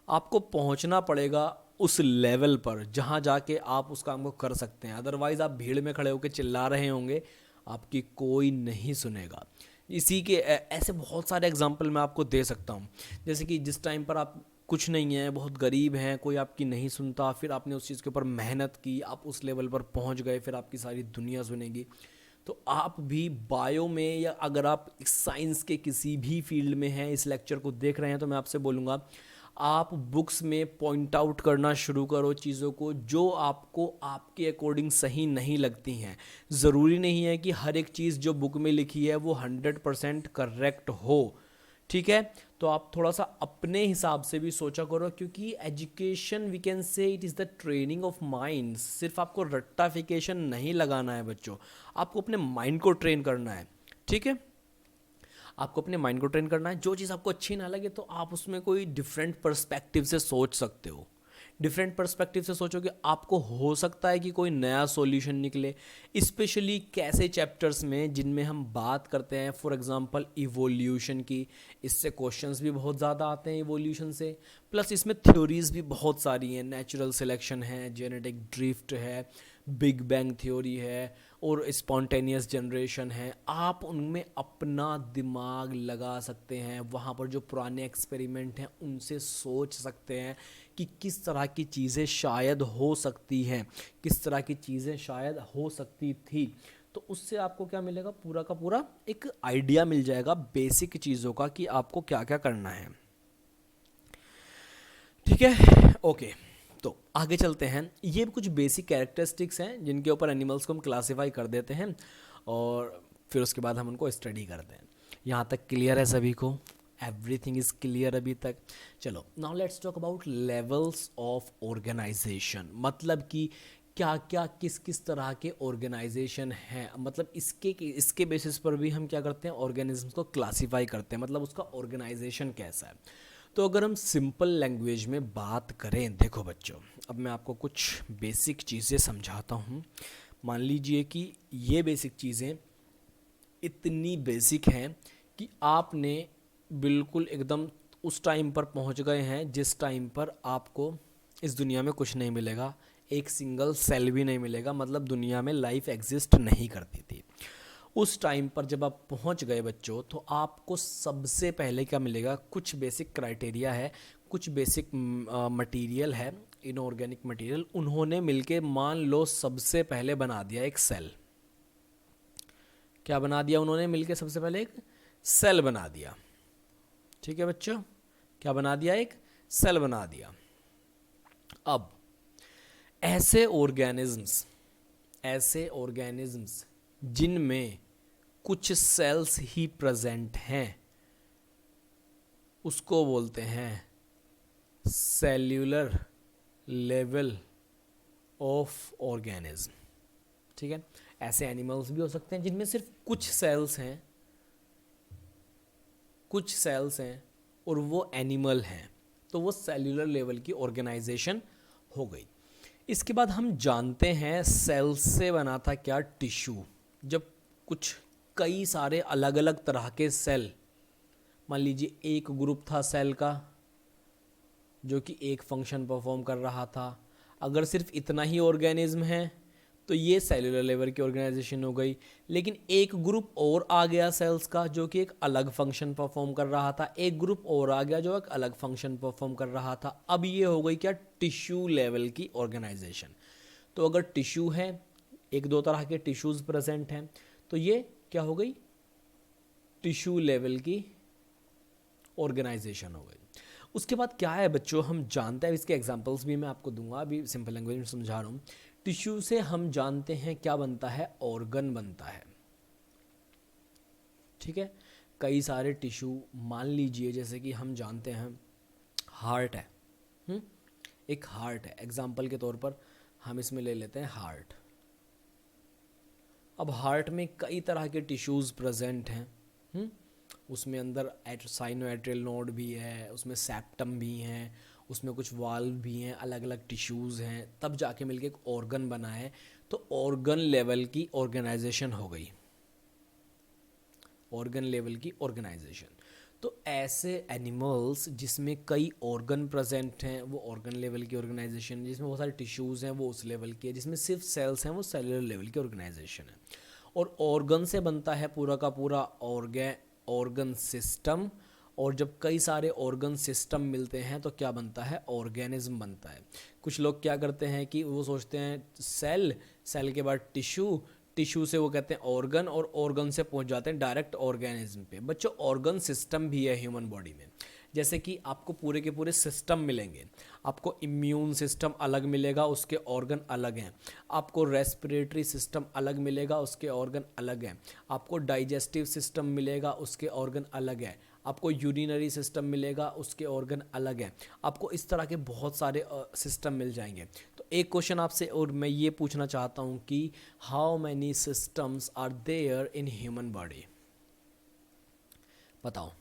आपको पहुंचना पड़ेगा उस लेवल पर जहां जाके आप उस काम को कर सकते हैं। अदरवाइज़ आप भीड़ में खड़े होकर चिल्ला रहे होंगे, आपकी कोई नहीं सुनेगा। इसी के ऐसे बहुत सारे एग्जाम्पल मैं आपको दे सकता हूँ। जैसे कि जिस टाइम पर आप कुछ नहीं है, बहुत गरीब हैं, कोई आपकी नहीं सुनता, फिर आपने उस चीज़ के ऊपर मेहनत की, आप उस लेवल पर पहुँच गए, फिर आपकी सारी दुनिया सुनेगी। तो आप भी बायो में, या अगर आप साइंस के किसी भी फील्ड में हैं, इस लेक्चर को देख रहे हैं, तो मैं आपसे बोलूँगा आप बुक्स में पॉइंट आउट करना शुरू करो चीज़ों को जो आपको आपके अकॉर्डिंग सही नहीं लगती हैं। ज़रूरी नहीं है कि हर एक चीज़ जो बुक में लिखी है वो 100% करेक्ट हो, ठीक है? तो आप थोड़ा सा अपने हिसाब से भी सोचा करो, क्योंकि education we can say it is the training of mind. सिर्फ आपको रट्टाफिकेशन नहीं लगाना है बच्चों, आपको अपने माइंड को ट्रेन करना है, ठीक है? आपको अपने माइंड को ट्रेन करना है। जो चीज़ आपको अच्छी ना लगे तो आप उसमें कोई डिफरेंट पर्सपेक्टिव से सोच सकते हो। डिफरेंट पर्सपेक्टिव से सोचोगे, आपको हो सकता है कि कोई नया सॉल्यूशन निकले। स्पेशली कैसे चैप्टर्स में जिनमें हम बात करते हैं फॉर एग्जांपल इवोल्यूशन की, इससे क्वेश्चंस भी बहुत ज़्यादा आते हैं इवोल्यूशन से। प्लस इसमें थ्योरीज भी बहुत सारी हैं, नेचुरल सिलेक्शन है, जेनेटिक ड्रिफ्ट है, बिग बैंग थ्योरी है और स्पॉन्टेनियस जनरेशन है, आप उनमें अपना दिमाग लगा सकते हैं। वहाँ पर जो पुराने एक्सपेरिमेंट हैं उनसे सोच सकते हैं कि किस तरह की चीज़ें शायद हो सकती हैं, किस तरह की चीज़ें शायद हो सकती थी। तो उससे आपको क्या मिलेगा, पूरा का पूरा एक आइडिया मिल जाएगा बेसिक चीज़ों का कि आपको क्या क्या करना है। ठीक है, ओके। तो आगे चलते हैं। ये कुछ बेसिक कैरेक्टरिस्टिक्स हैं जिनके ऊपर एनिमल्स को हम क्लासीफाई कर देते हैं और फिर उसके बाद हम उनको स्टडी करते हैं। यहाँ तक क्लियर है सभी को? एवरीथिंग इज़ क्लियर अभी तक? चलो now let's talk about levels of organisation. मतलब कि क्या क्या किस किस तरह के ऑर्गेनाइजेशन हैं, मतलब इसके बेसिस पर भी हम क्या करते हैं, ऑर्गेनिज्म्स को क्लासीफाई करते हैं, मतलब उसका ऑर्गेनाइजेशन कैसा है। तो अगर हम सिंपल लैंग्वेज में बात करें, देखो बच्चों, अब मैं आपको कुछ बेसिक चीज़ें समझाता हूँ। मान लीजिए कि ये बेसिक चीज़ें इतनी बेसिक हैं कि आपने बिल्कुल एकदम उस टाइम पर पहुँच गए हैं जिस टाइम पर आपको इस दुनिया में कुछ नहीं मिलेगा, एक सिंगल सेल भी नहीं मिलेगा, मतलब दुनिया में लाइफ एग्जिस्ट नहीं करती थी। उस टाइम पर जब आप पहुंच गए बच्चों, तो आपको सबसे पहले क्या मिलेगा, कुछ बेसिक क्राइटेरिया है, कुछ बेसिक मटेरियल है, इनऑर्गेनिक मटेरियल, उन्होंने मिलके मान लो सबसे पहले बना दिया एक सेल। क्या बना दिया उन्होंने मिलके? सबसे पहले एक सेल बना दिया। ठीक है बच्चों, क्या बना दिया? एक सेल बना दिया। अब ऐसे ऑर्गेनिज्म्स जिनमें कुछ सेल्स ही प्रेजेंट हैं उसको बोलते हैं सेल्यूलर लेवल ऑफ ऑर्गेनिज्म। ठीक है, ऐसे एनिमल्स भी हो सकते हैं जिनमें सिर्फ कुछ सेल्स हैं और वो एनिमल हैं, तो वो सेल्यूलर लेवल की ऑर्गेनाइजेशन हो गई। इसके बाद हम जानते हैं सेल से बना था क्या? टिश्यू। जब कुछ कई सारे अलग अलग तरह के सेल, मान लीजिए एक ग्रुप था सेल का जो कि एक फंक्शन परफॉर्म कर रहा था, अगर सिर्फ इतना ही ऑर्गेनिज्म है तो ये सेलुलर लेवल की ऑर्गेनाइजेशन हो गई। लेकिन एक ग्रुप और आ गया सेल्स का जो कि एक अलग फंक्शन परफॉर्म कर रहा था, एक ग्रुप और आ गया जो एक अलग फंक्शन परफॉर्म कर रहा था, अब ये हो गई क्या? टिश्यू लेवल की ऑर्गेनाइजेशन। तो अगर टिश्यू है, एक दो तरह के टिश्यूज प्रेजेंट हैं, तो ये क्या हो गई? टिश्यू लेवल की ऑर्गेनाइजेशन हो गई। उसके बाद क्या है बच्चों, हम जानते हैं, इसके एग्जांपल्स भी मैं आपको दूंगा, अभी सिंपल लैंग्वेज में समझा रहा हूँ। टिश्यू से हम जानते हैं क्या बनता है? ऑर्गन बनता है। ठीक है, कई सारे टिश्यू, मान लीजिए जैसे कि हम जानते हैं हार्ट है, हुँ? एक हार्ट है, एग्जाम्पल के तौर पर हम इसमें ले लेते हैं हार्ट। अब हार्ट में कई तरह के टिश्यूज़ प्रेजेंट हैं, उसमें अंदर साइनोएट्रियल नोड भी है, उसमें सेप्टम भी हैं, उसमें कुछ वाल्व भी हैं, अलग अलग टिश्यूज़ हैं, तब जाके मिलके एक ऑर्गन बना है। तो ऑर्गन लेवल की ऑर्गेनाइजेशन हो गई, ऑर्गन लेवल की ऑर्गेनाइजेशन। तो ऐसे एनिमल्स जिसमें कई ऑर्गन प्रेजेंट हैं वो ऑर्गन लेवल की ऑर्गेनाइजेशन, जिसमें बहुत सारे टिश्यूज़ हैं वो उस लेवल की है, जिसमें सिर्फ सेल्स हैं वो सेलुलर लेवल की ऑर्गेनाइजेशन है। और ऑर्गन से बनता है पूरा का पूरा ऑर्गन सिस्टम, और जब कई सारे ऑर्गन सिस्टम मिलते हैं तो क्या बनता है? ऑर्गेनिज्म बनता है। कुछ लोग क्या करते हैं कि वो सोचते हैं सेल, सेल के बाद टिश्यू, टिश्यू से वो कहते हैं ऑर्गन, और ऑर्गन से पहुंच जाते हैं डायरेक्ट ऑर्गेनिज्म पे। बच्चों ऑर्गन सिस्टम भी है ह्यूमन बॉडी में, जैसे कि आपको पूरे के पूरे सिस्टम मिलेंगे। आपको इम्यून सिस्टम अलग मिलेगा, उसके ऑर्गन अलग हैं। आपको रेस्पिरेटरी सिस्टम अलग मिलेगा, उसके ऑर्गन अलग हैं। आपको डाइजेस्टिव सिस्टम मिलेगा, उसके ऑर्गन अलग हैं। आपको यूरिनरी सिस्टम मिलेगा, उसके ऑर्गन अलग हैं। आपको इस तरह के बहुत सारे सिस्टम मिल जाएंगे। तो एक क्वेश्चन आपसे और मैं ये पूछना चाहता हूँ कि how many systems are there in human body? बताओ,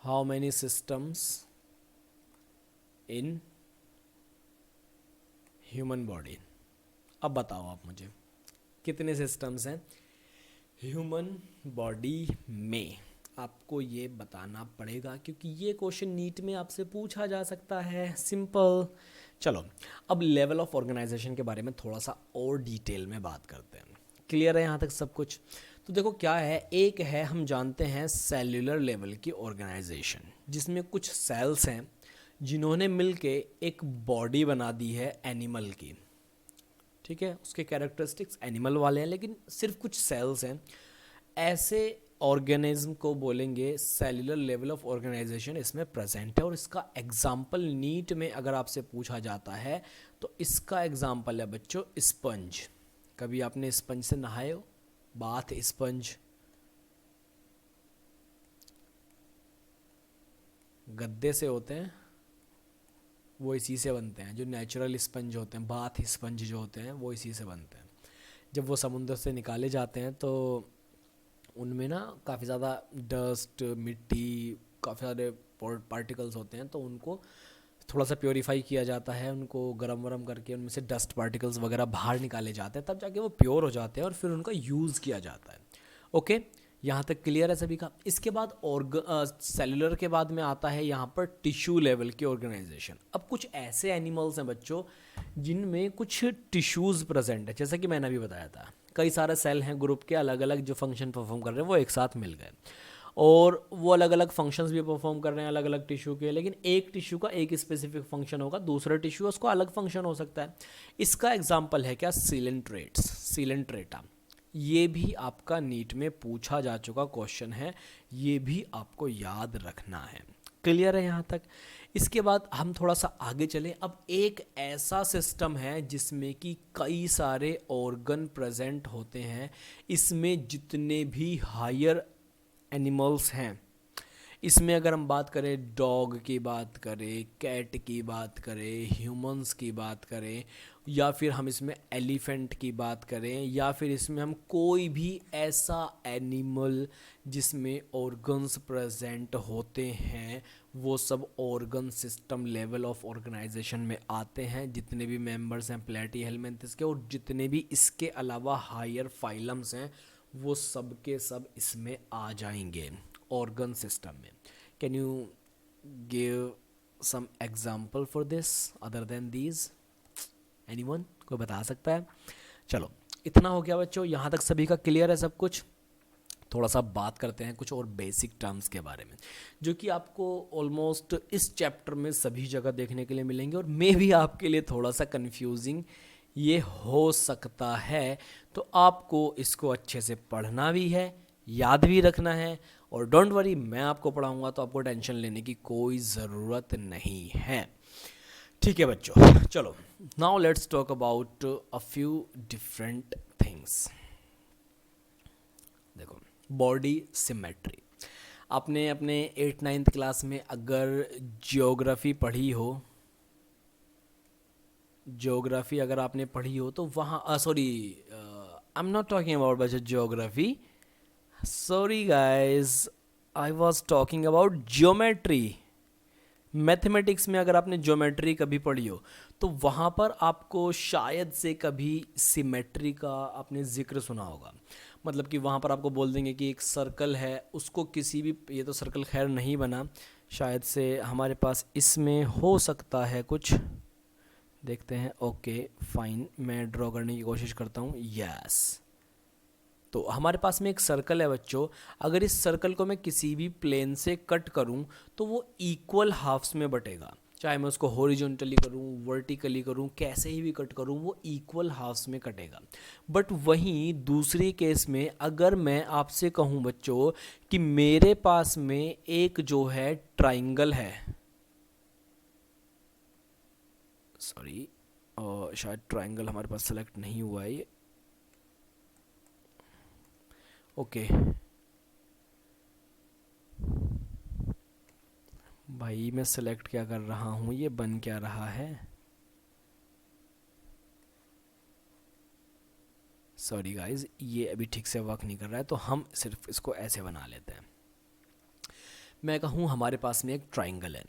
how many systems in human body? अब बताओ आप मुझे, कितने सिस्टम्स हैं ह्यूमन बॉडी में? आपको ये बताना पड़ेगा क्योंकि ये क्वेश्चन नीट में आपसे पूछा जा सकता है। सिंपल। चलो अब लेवल ऑफ ऑर्गेनाइजेशन के बारे में थोड़ा सा और डिटेल में बात करते हैं। क्लियर है यहाँ तक सब कुछ? तो देखो क्या है, एक है हम जानते हैं सेल्यूलर लेवल की ऑर्गेनाइजेशन, जिसमें कुछ सेल्स हैं जिन्होंने मिलके एक बॉडी बना दी है एनिमल की। ठीक है, उसके कैरेक्टरिस्टिक्स एनिमल वाले हैं लेकिन सिर्फ कुछ सेल्स हैं। ऐसे ऑर्गेनिज्म को बोलेंगे सेल्यूलर लेवल ऑफ ऑर्गेनाइजेशन इसमें प्रेजेंट है। और इसका एग्जाम्पल नीट में अगर आपसे पूछा जाता है तो इसका एग्जाम्पल है बच्चों स्पंज। कभी आपने स्पंज से नहाए हो? बाथ स्पंज, गद्दे से होते हैं, वो इसी से बनते हैं। जो नेचुरल स्पंज होते हैं, बाथ स्पंज जो होते हैं, वो इसी से बनते हैं। जब वो समुद्र से निकाले जाते हैं तो उनमें ना काफ़ी ज़्यादा डस्ट, मिट्टी, काफ़ी सारे पार्टिकल्स होते हैं, तो उनको थोड़ा सा प्योरीफाई किया जाता है, उनको गरम वरम करके उनमें से डस्ट पार्टिकल्स वगैरह बाहर निकाले जाते हैं, तब जाके वो प्योर हो जाते हैं और फिर उनका यूज़ किया जाता है। ओके, यहाँ तक क्लियर है सभी का? इसके बाद सेलुलर के बाद में आता है यहाँ पर टिश्यू लेवल की ऑर्गेनाइजेशन। अब कुछ ऐसे एनिमल्स हैं बच्चों जिनमें कुछ टिश्यूज़ प्रेजेंट है, जैसा कि मैंने अभी बताया था। कई सारे सेल हैं ग्रुप के, अलग अलग जो फंक्शन परफॉर्म कर रहे हैं वो एक साथ मिल गए और वो अलग अलग फंक्शंस भी परफॉर्म कर रहे हैं अलग अलग टिश्यू के। लेकिन एक टिश्यू का एक स्पेसिफिक फंक्शन होगा, दूसरा टिश्यू उसको अलग फंक्शन हो सकता है। इसका एग्जाम्पल है क्या? Coelenterates, Coelenterata. ये भी आपका नीट में पूछा जा चुका क्वेश्चन है, ये भी आपको याद रखना है। क्लियर है यहाँ तक? इसके बाद हम थोड़ा सा आगे चलें। अब एक ऐसा सिस्टम है जिसमें कि कई सारे ऑर्गन प्रेजेंट होते हैं। इसमें जितने भी हायर एनिमल्स हैं, इसमें अगर हम बात करें, डॉग की बात करें, कैट की बात करें, ह्यूमंस की बात करें, या फिर हम इसमें एलिफेंट की बात करें, या फिर इसमें हम कोई भी ऐसा एनिमल जिसमें ऑर्गन्स प्रेजेंट होते हैं, वो सब organ system level of organisation में आते हैं। जितने भी मेंबर्स हैं प्लेटी हेलमिंथस के, और जितने भी इसके अलावा हायर फाइलम्स हैं, वो सब के सब इसमें आ जाएंगे ऑर्गन सिस्टम में। Can you give some example for this other than these? Anyone? कोई बता सकता है? चलो इतना हो गया बच्चों, यहाँ तक सभी का क्लियर है सब कुछ? थोड़ा सा बात करते हैं कुछ और बेसिक टर्म्स के बारे में, जो कि आपको ऑलमोस्ट इस चैप्टर में सभी जगह देखने के लिए मिलेंगे और मे भी आपके लिए थोड़ा सा कंफ्यूजिंग ये हो सकता है। तो आपको इसको अच्छे से पढ़ना भी है, याद भी रखना है, और डोंट वरी, मैं आपको पढ़ाऊंगा तो आपको टेंशन लेने की कोई ज़रूरत नहीं है। ठीक है बच्चों, चलो now let's talk about a few different things. देखो, बॉडी सिमेट्री। आपने अपने 8th-9th क्लास में अगर जियोग्राफी पढ़ी हो, जियोग्राफी अगर आपने पढ़ी हो तो वहाँ sorry, I am not talking about बच्चों geography, sorry guys, I was talking about geometry. Mathematics में अगर आपने ज्योमेट्री कभी पढ़ी हो तो वहाँ पर आपको शायद से कभी सिमेट्री का आपने जिक्र सुना होगा। मतलब कि वहाँ पर आपको बोल देंगे कि एक सर्कल है, उसको किसी भी, ये तो सर्कल खैर नहीं बना, शायद से हमारे पास इसमें हो सकता है कुछ, देखते हैं। ओके फाइन, मैं ड्रॉ करने की कोशिश करता हूँ। यस, तो हमारे पास में एक सर्कल है बच्चों। अगर इस सर्कल को मैं किसी भी प्लेन से कट करूं तो वो इक्वल हाफ्स में बटेगा। चाहे मैं उसको हॉरिजॉन्टली करूं, वर्टिकली करूं, कैसे ही भी कट करूं, वो इक्वल हाफ्स में कटेगा। बट वहीं दूसरी केस में अगर मैं आपसे कहूं बच्चों कि मेरे पास में एक जो है ट्राइंगल है, सॉरी शायद ट्राइंगल हमारे पास सेलेक्ट नहीं हुआ है ये, ओके भाई मैं सेलेक्ट क्या कर रहा हूँ, ये बन क्या रहा है, सॉरी गाइज, ये अभी ठीक से वर्क नहीं कर रहा है, तो हम सिर्फ इसको ऐसे बना लेते हैं। मैं कहूँ हमारे पास में एक ट्राइंगल है,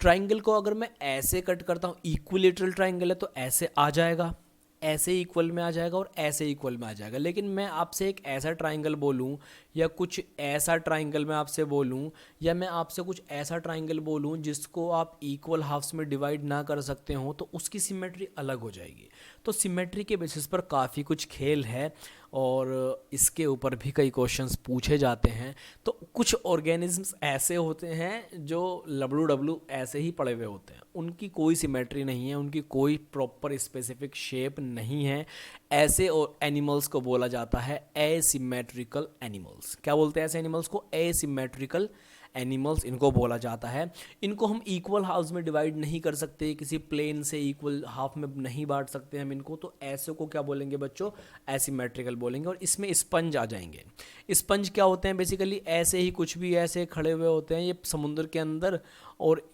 ट्राइंगल को अगर मैं ऐसे कट करता हूँ, इक्विलेटरल ट्राइंगल है तो ऐसे आ जाएगा, ऐसे इक्वल में आ जाएगा और ऐसे इक्वल में आ जाएगा। लेकिन मैं आपसे एक ऐसा ट्राइंगल बोलूँ या कुछ ऐसा ट्राइंगल मैं आपसे बोलूँ, या मैं आपसे कुछ ऐसा ट्राइंगल बोलूँ जिसको आप इक्वल हाफ्स में डिवाइड ना कर सकते हो, तो उसकी सिमेट्री अलग हो जाएगी। तो सिमेट्री के बेसिस पर काफ़ी कुछ खेल है और इसके ऊपर भी कई क्वेश्चंस पूछे जाते हैं। तो कुछ ऑर्गेनिजम्स ऐसे होते हैं जो लबड़ू डब्लू ऐसे ही पड़े हुए होते हैं, उनकी कोई सिमेट्री नहीं है, उनकी कोई प्रॉपर स्पेसिफिक शेप नहीं है। ऐसे और एनिमल्स को बोला जाता है एसिमेट्रिकल एनिमल्स। क्या बोलते हैं ऐसे एनिमल्स को? एसिमेट्रिकल एनिमल्स इनको बोला जाता है। इनको हम इक्वल हाफ्स में डिवाइड नहीं कर सकते, किसी प्लेन से इक्वल हाफ में नहीं बांट सकते हम इनको, तो ऐसे को क्या बोलेंगे बच्चों? एसिमेट्रिकल बोलेंगे। और इसमें स्पंज आ जाएंगे। स्पंज क्या होते हैं? बेसिकली ऐसे ही कुछ भी ऐसे खड़े हुए होते हैं ये समुद्र के अंदर, और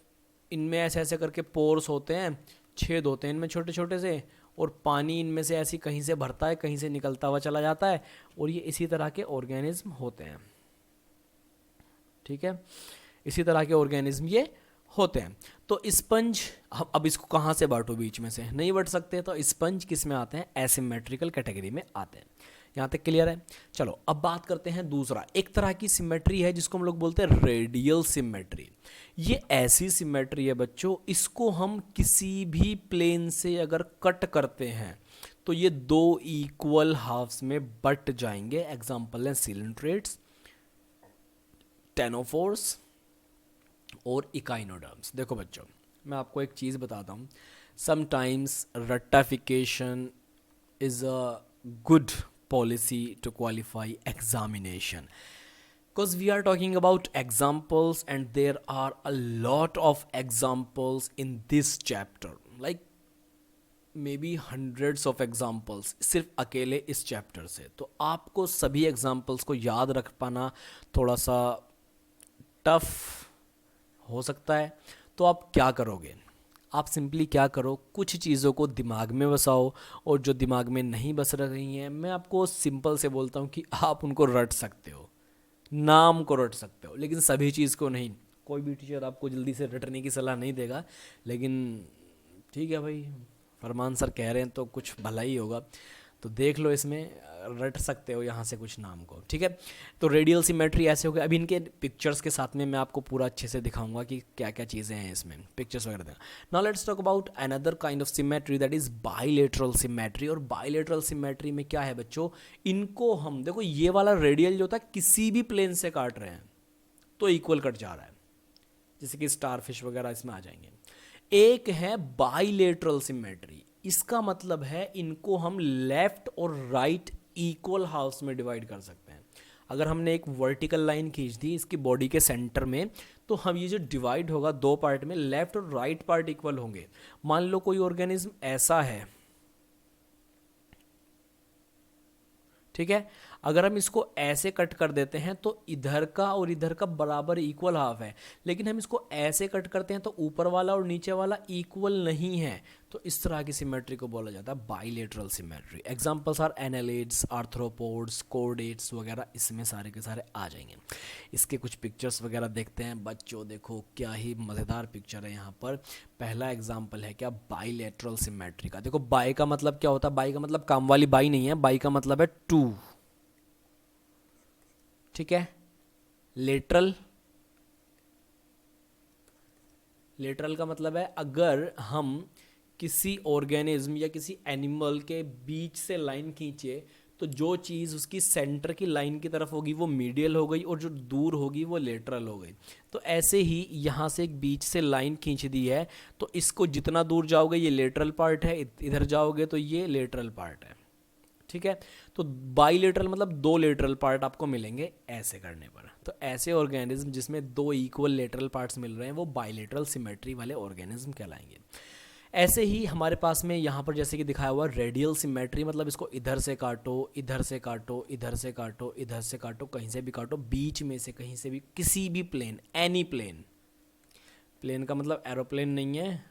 इनमें ऐसे ऐसे करके पोर्स होते हैं, छेद होते हैं इनमें छोटे छोटे से, और पानी इनमें से ऐसी कहीं से भरता है, कहीं से निकलता हुआ चला जाता है, और ये इसी तरह के ऑर्गेनिज्म होते हैं। ठीक है, इसी तरह के ऑर्गेनिज्म ये होते हैं। तो स्पंज, अब इसको कहाँ से बांटो? बीच में से नहीं बांट सकते, तो स्पंज किस में आते हैं? एसिमेट्रिकल कैटेगरी में आते हैं। यहाँ तक क्लियर है? चलो अब बात करते हैं दूसरा। एक तरह की सिमेट्री है जिसको हम लोग बोलते हैं रेडियल सिमेट्री। ये ऐसी सिमेट्री है बच्चों, इसको हम किसी भी प्लेन से अगर कट करते हैं तो ये दो इक्वल हाफ्स में बट जाएंगे। एग्जाम्पल है सिलिंड्रेट्स, टेनोफोर्स और इकाइनोडर्म्स। देखो बच्चों, मैं आपको एक चीज़ बताता हूँ। समटाइम्स रट्टाफिकेशन is a good policy to qualify examination, because we are talking about examples and there are a lot of examples in this chapter, like maybe hundreds of examples सिर्फ अकेले इस चैप्टर से। तो आपको सभी एग्जाम्पल्स को याद रख पाना थोड़ा सा टफ हो सकता है। तो आप क्या करोगे? आप सिंपली क्या करो, कुछ चीज़ों को दिमाग में बसाओ, और जो दिमाग में नहीं बस रही हैं मैं आपको सिंपल से बोलता हूँ कि आप उनको रट सकते हो, नाम को रट सकते हो, लेकिन सभी चीज़ को नहीं। कोई भी टीचर आपको जल्दी से रटने की सलाह नहीं देगा, लेकिन ठीक है भाई, फरमान सर कह रहे हैं तो कुछ भला ही होगा। तो देख लो, इसमें रट सकते हो यहाँ से कुछ नाम को। ठीक है, तो रेडियल सिमेट्री ऐसे हो गया। अभी इनके पिक्चर्स के साथ में मैं आपको पूरा अच्छे से दिखाऊंगा कि क्या क्या चीज़ें हैं इसमें, पिक्चर्स वगैरह देना। Now let's talk about another kind of symmetry, that is bilateral symmetry. और बाइलेटरल सिमेट्री में क्या है बच्चों? इनको हम देखो, ये वाला रेडियल जो होता है किसी भी प्लेन से काट रहे हैं तो इक्वल कट जा रहा है, जैसे कि स्टारफिश वगैरह इसमें आ जाएंगे। एक है बाइलेटरल सिमेट्री, इसका मतलब है इनको हम लेफ्ट और राइट इक्वल हाफ्स में डिवाइड कर सकते हैं। अगर हमने एक वर्टिकल लाइन खींच दी इसकी बॉडी के सेंटर में, तो हम ये जो डिवाइड होगा दो पार्ट में, लेफ्ट और राइट पार्ट इक्वल होंगे। मान लो कोई ऑर्गेनिज्म ऐसा है, ठीक है, अगर हम इसको ऐसे कट कर देते हैं तो इधर का और इधर का बराबर इक्वल हाफ है, लेकिन हम इसको ऐसे कट करते हैं तो ऊपर वाला और नीचे वाला इक्वल नहीं है। तो इस तरह की सिमेट्री को बोला जाता है bilateral symmetry. Examples are annelids, arthropods, chordates वगैरह, इसमें सारे के सारे आ जाएंगे। इसके कुछ पिक्चर्स वगैरह देखते हैं बच्चों। देखो क्या ही मज़ेदार पिक्चर है यहाँ पर। पहला एग्जाम्पल है क्या? बाइलेटरल सिमेट्री का। देखो बाई का मतलब क्या होता है? बाई का मतलब काम वाली बाई नहीं है, बाई का मतलब है टू। ठीक है, लेटरल, लेटरल का मतलब है अगर हम किसी ऑर्गेनिज्म या किसी एनिमल के बीच से लाइन खींचे तो जो चीज़ उसकी सेंटर की लाइन की तरफ होगी वो मीडियल हो गई, और जो दूर होगी वो लेटरल हो गई। तो ऐसे ही यहाँ से एक बीच से लाइन खींच दी है, तो इसको जितना दूर जाओगे ये लेटरल पार्ट है, इधर जाओगे तो ये लेटरल पार्ट है। ठीक है, तो बाइलेटरल मतलब दो लेटरल पार्ट आपको मिलेंगे ऐसे करने पर। तो ऐसे ऑर्गेनिज्म जिसमें दो इक्वल लेटरल पार्ट्स मिल रहे हैं वो बाइलेटरल सिमेट्री वाले ऑर्गेनिज्म कहलाएंगे। ऐसे ही हमारे पास में यहाँ पर जैसे कि दिखाया हुआ रेडियल सिमेट्री, मतलब इसको इधर से काटो, इधर से काटो, इधर से काटो, इधर से काटो, कहीं से भी काटो, बीच में से कहीं से भी, किसी भी प्लेन, एनी प्लेन। प्लेन का मतलब एरोप्लेन नहीं है।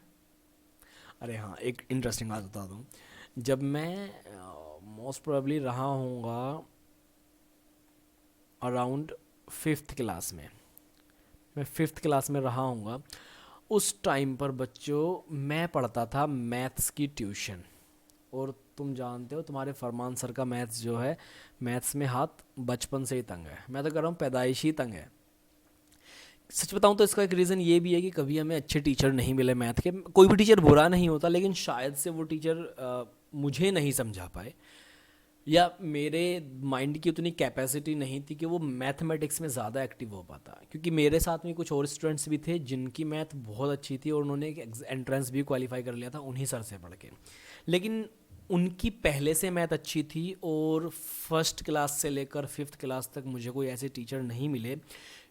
अरे हाँ, एक इंटरेस्टिंग बात बता दूँ। जब मैं मोस्ट प्रोबेबली रहा हूँगा अराउंड 5th क्लास में, मैं 5th क्लास में रहा हूँगा, उस टाइम पर बच्चों मैं पढ़ता था मैथ्स की ट्यूशन, और तुम जानते हो तुम्हारे फरमान सर का मैथ्स जो है, मैथ्स में हाथ बचपन से ही तंग है। मैं तो कह रहा हूँ पैदाइशी तंग है। सच बताऊँ तो इसका एक रीज़न ये भी है कि कभी हमें अच्छे टीचर नहीं मिले मैथ के। कोई भी टीचर बुरा नहीं होता, लेकिन शायद से वो टीचर मुझे नहीं समझा पाए, या मेरे माइंड की उतनी कैपेसिटी नहीं थी कि वो मैथमेटिक्स में ज़्यादा एक्टिव हो पाता। क्योंकि मेरे साथ में कुछ और स्टूडेंट्स भी थे जिनकी मैथ बहुत अच्छी थी और उन्होंने एक एंट्रेंस भी क्वालिफाई कर लिया था उन्हीं सर से पढ़ के। लेकिन उनकी पहले से मैथ अच्छी थी, और फर्स्ट क्लास से लेकर फिफ्थ क्लास तक मुझे कोई ऐसे टीचर नहीं मिले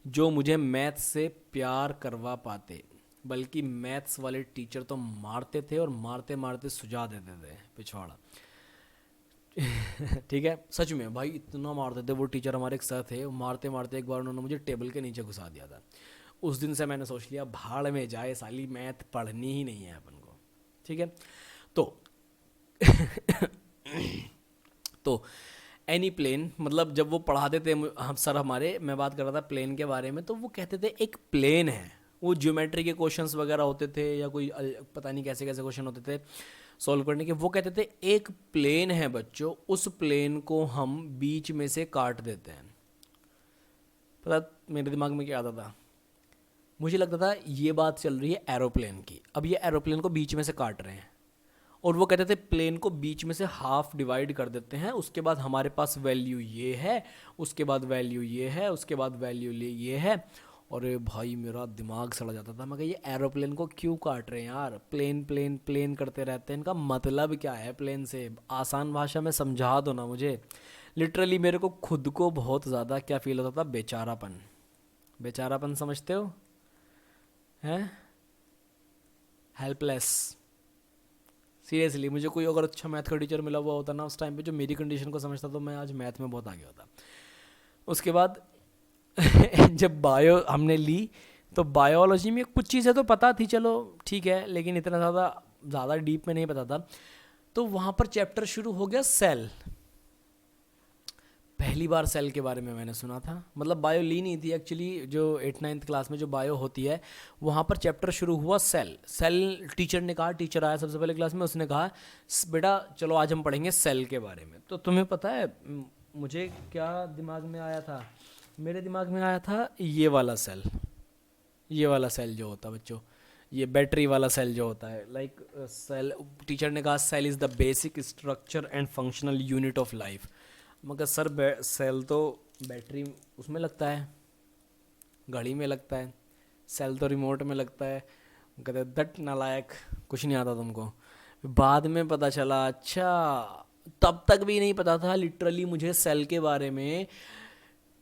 जो मुझे मैथ से प्यार करवा पाते। बल्कि मैथ्स वाले टीचर तो मारते थे, और मारते मारते सुझा देते थे पिछवाड़ा। ठीक है, सच में भाई इतना मारते थे वो टीचर। हमारे एक सर थे, मारते मारते एक बार उन्होंने मुझे टेबल के नीचे घुसा दिया था। उस दिन से मैंने सोच लिया भाड़ में जाए साली, मैथ पढ़नी ही नहीं है अपन को। ठीक है, तो तो एनी प्लेन, मतलब जब वो पढ़ाते थे हम सर हमारे, मैं बात कर रहा था प्लेन के बारे में, तो वो कहते थे एक प्लेन है। वो ज्योमेट्री के क्वेश्चंस वगैरह होते थे, या कोई पता नहीं कैसे कैसे क्वेश्चन होते थे सॉल्व करने के। वो कहते थे एक प्लेन है बच्चों, उस प्लेन को हम बीच में से काट देते हैं। पता मेरे दिमाग में क्या आता था? मुझे लगता था ये बात चल रही है एरोप्लेन की। अब ये एरोप्लेन को बीच में से काट रहे हैं, और वो कहते थे प्लेन को बीच में से हाफ डिवाइड कर देते हैं, उसके बाद हमारे पास वैल्यू ये है, उसके बाद वैल्यू ये है, उसके बाद वैल्यू ये है। और भाई मेरा दिमाग सड़ जाता था। मैं कहा ये एरोप्लेन को क्यों काट रहे हैं यार, प्लेन प्लेन प्लेन करते रहते हैं, इनका मतलब क्या है प्लेन से? आसान भाषा में समझा दो ना मुझे। लिटरली मेरे को खुद को बहुत ज़्यादा क्या फील होता था, बेचारापन। बेचारापन समझते हो? हैं, हेल्पलेस। सीरियसली मुझे कोई अगर अच्छा मैथ का टीचर मिला हुआ होता ना उस टाइम पे, जो मेरी कंडीशन को समझता, तो मैं आज मैथ में बहुत आगे होता। उसके बाद जब बायो हमने ली, तो बायोलॉजी में कुछ चीज़ें तो पता थी, चलो ठीक है, लेकिन इतना ज़्यादा डीप में नहीं पता था। तो वहाँ पर चैप्टर शुरू हो गया सेल। पहली बार सेल के बारे में मैंने सुना था, मतलब बायो ली नहीं थी एक्चुअली। जो 8-9 क्लास में जो बायो होती है, वहाँ पर चैप्टर शुरू हुआ सेल। सेल टीचर ने कहा, टीचर आया सबसे पहले क्लास में, उसने कहा बेटा चलो आज हम पढ़ेंगे सेल के बारे में। तो तुम्हें पता है मुझे क्या दिमाग में आया था? मेरे दिमाग में आया था ये वाला सेल। ये वाला सेल जो होता है बच्चों, ये बैटरी वाला सेल जो होता है, लाइक सेल। टीचर ने कहा cell is the basic structure and functional unit of life. मगर सर सेल तो बैटरी उसमें लगता है, घड़ी में लगता है, सेल तो रिमोट में लगता है। कहते दट नालायक, कुछ नहीं आता तुमको। बाद में पता चला, अच्छा तब तक भी नहीं पता था लिटरली मुझे सेल के बारे में।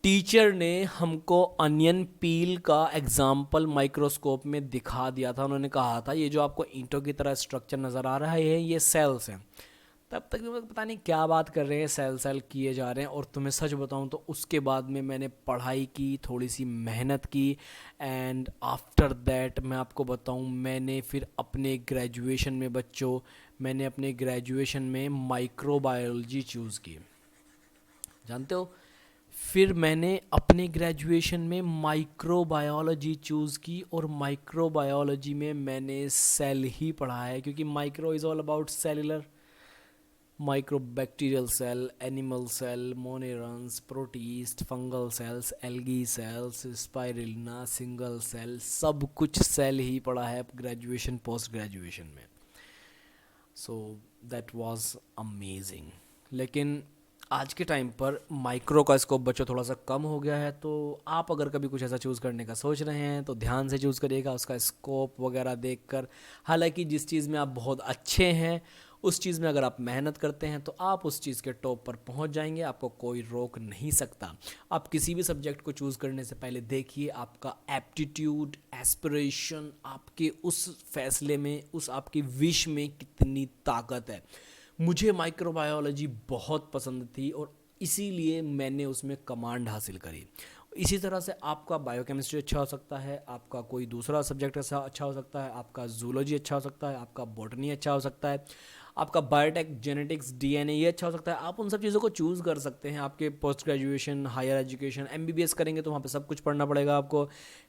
टीचर ने हमको अनियन पील का एग्जाम्पल माइक्रोस्कोप में दिखा दिया था। उन्होंने कहा था ये जो आपको ईंटों की तरह स्ट्रक्चर नज़र आ रहा है ये सेल्स हैं। तब तक भी पता नहीं क्या बात कर रहे हैं, सेल सेल किए जा रहे हैं। और तुम्हें सच बताऊं तो उसके बाद में मैंने पढ़ाई की, थोड़ी सी मेहनत की, एंड आफ्टर दैट मैं आपको बताऊं, मैंने फिर अपने ग्रेजुएशन में बच्चों, मैंने अपने ग्रेजुएशन में माइक्रोबायोलॉजी चूज़ की। जानते हो, फिर मैंने अपने ग्रेजुएशन में माइक्रोबायोलॉजी चूज़ की, और माइक्रोबायोलॉजी में मैंने सेल ही पढ़ा है, क्योंकि micro is all about cellular. Microbacterial cell, animal cell, monerans, protists, fungal cells, algae cells, spirulina, single cell, सब कुछ सेल ही पढ़ा है ग्रेजुएशन पोस्ट ग्रेजुएशन में। So that was amazing. लेकिन आज के टाइम पर माइक्रो का स्कोप बच्चों थोड़ा सा कम हो गया है। तो आप अगर कभी कुछ ऐसा चूज़ करने का सोच रहे हैं तो ध्यान से चूज़ करिएगा, उसका स्कोप वगैरह देखकर। हालांकि जिस चीज़ में आप बहुत अच्छे हैं, उस चीज़ में अगर आप मेहनत करते हैं तो आप उस चीज़ के टॉप पर पहुंच जाएंगे, आपको कोई रोक नहीं सकता। आप किसी भी सब्जेक्ट को चूज़ करने से पहले देखिए आपका एप्टीट्यूड, एस्पिरेशन, आपके उस फैसले में, उस आपकी विश में कितनी ताकत है। मुझे माइक्रोबायोलॉजी बहुत पसंद थी और इसीलिए मैंने उसमें कमांड हासिल करी। इसी तरह से आपका बायोकेमिस्ट्री अच्छा हो सकता है, आपका कोई दूसरा सब्जेक्ट अच्छा हो सकता है, आपका जूलॉजी अच्छा हो सकता है, आपका बॉटनी अच्छा हो सकता है, आपका बायोटेक, जेनेटिक्स, डीएनए, ये अच्छा हो सकता है। आप उन सब चीज़ों को चूज़ कर सकते हैं। आपके post graduation, higher education, MBBS करेंगे तो वहाँ पे सब कुछ पढ़ना पड़ेगा आपको।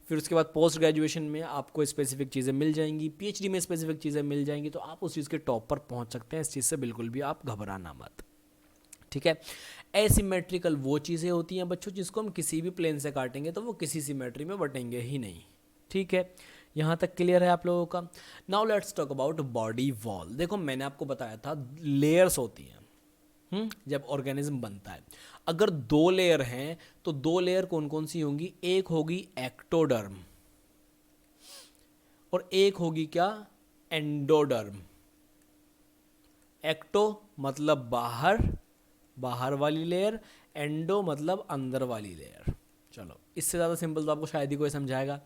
फिर उसके बाद पोस्ट ग्रेजुएशन में आपको स्पेसिफिक चीज़ें मिल जाएंगी, पीएचडी में स्पेसिफिक चीज़ें मिल जाएंगी, तो आप उस चीज़ के टॉप पर पहुँच सकते हैं। इस चीज़ से बिल्कुल भी आप घबराना मत, ठीक है। एसिमेट्रिकल वो चीज़ें होती हैं बच्चों जिसको हम किसी भी प्लेन से काटेंगे तो वो किसी सिमेट्री में बटेंगे ही नहीं, ठीक है। यहाँ तक क्लियर है आप लोगों का। Now let's talk about body wall. देखो मैंने आपको बताया था लेयर्स होती हैं जब ऑर्गेनिज्म बनता है। अगर 2 लेयर हैं तो 2 लेयर कौन कौन सी होंगी? एक होगी एक्टोडर्म और एक होगी क्या? एंडोडर्म। एक्टो मतलब बाहर, बाहर वाली लेयर, एंडो मतलब अंदर वाली लेयर। चलो इससे ज़्यादा सिंपल तो आपको शायद ही कोई समझाएगा।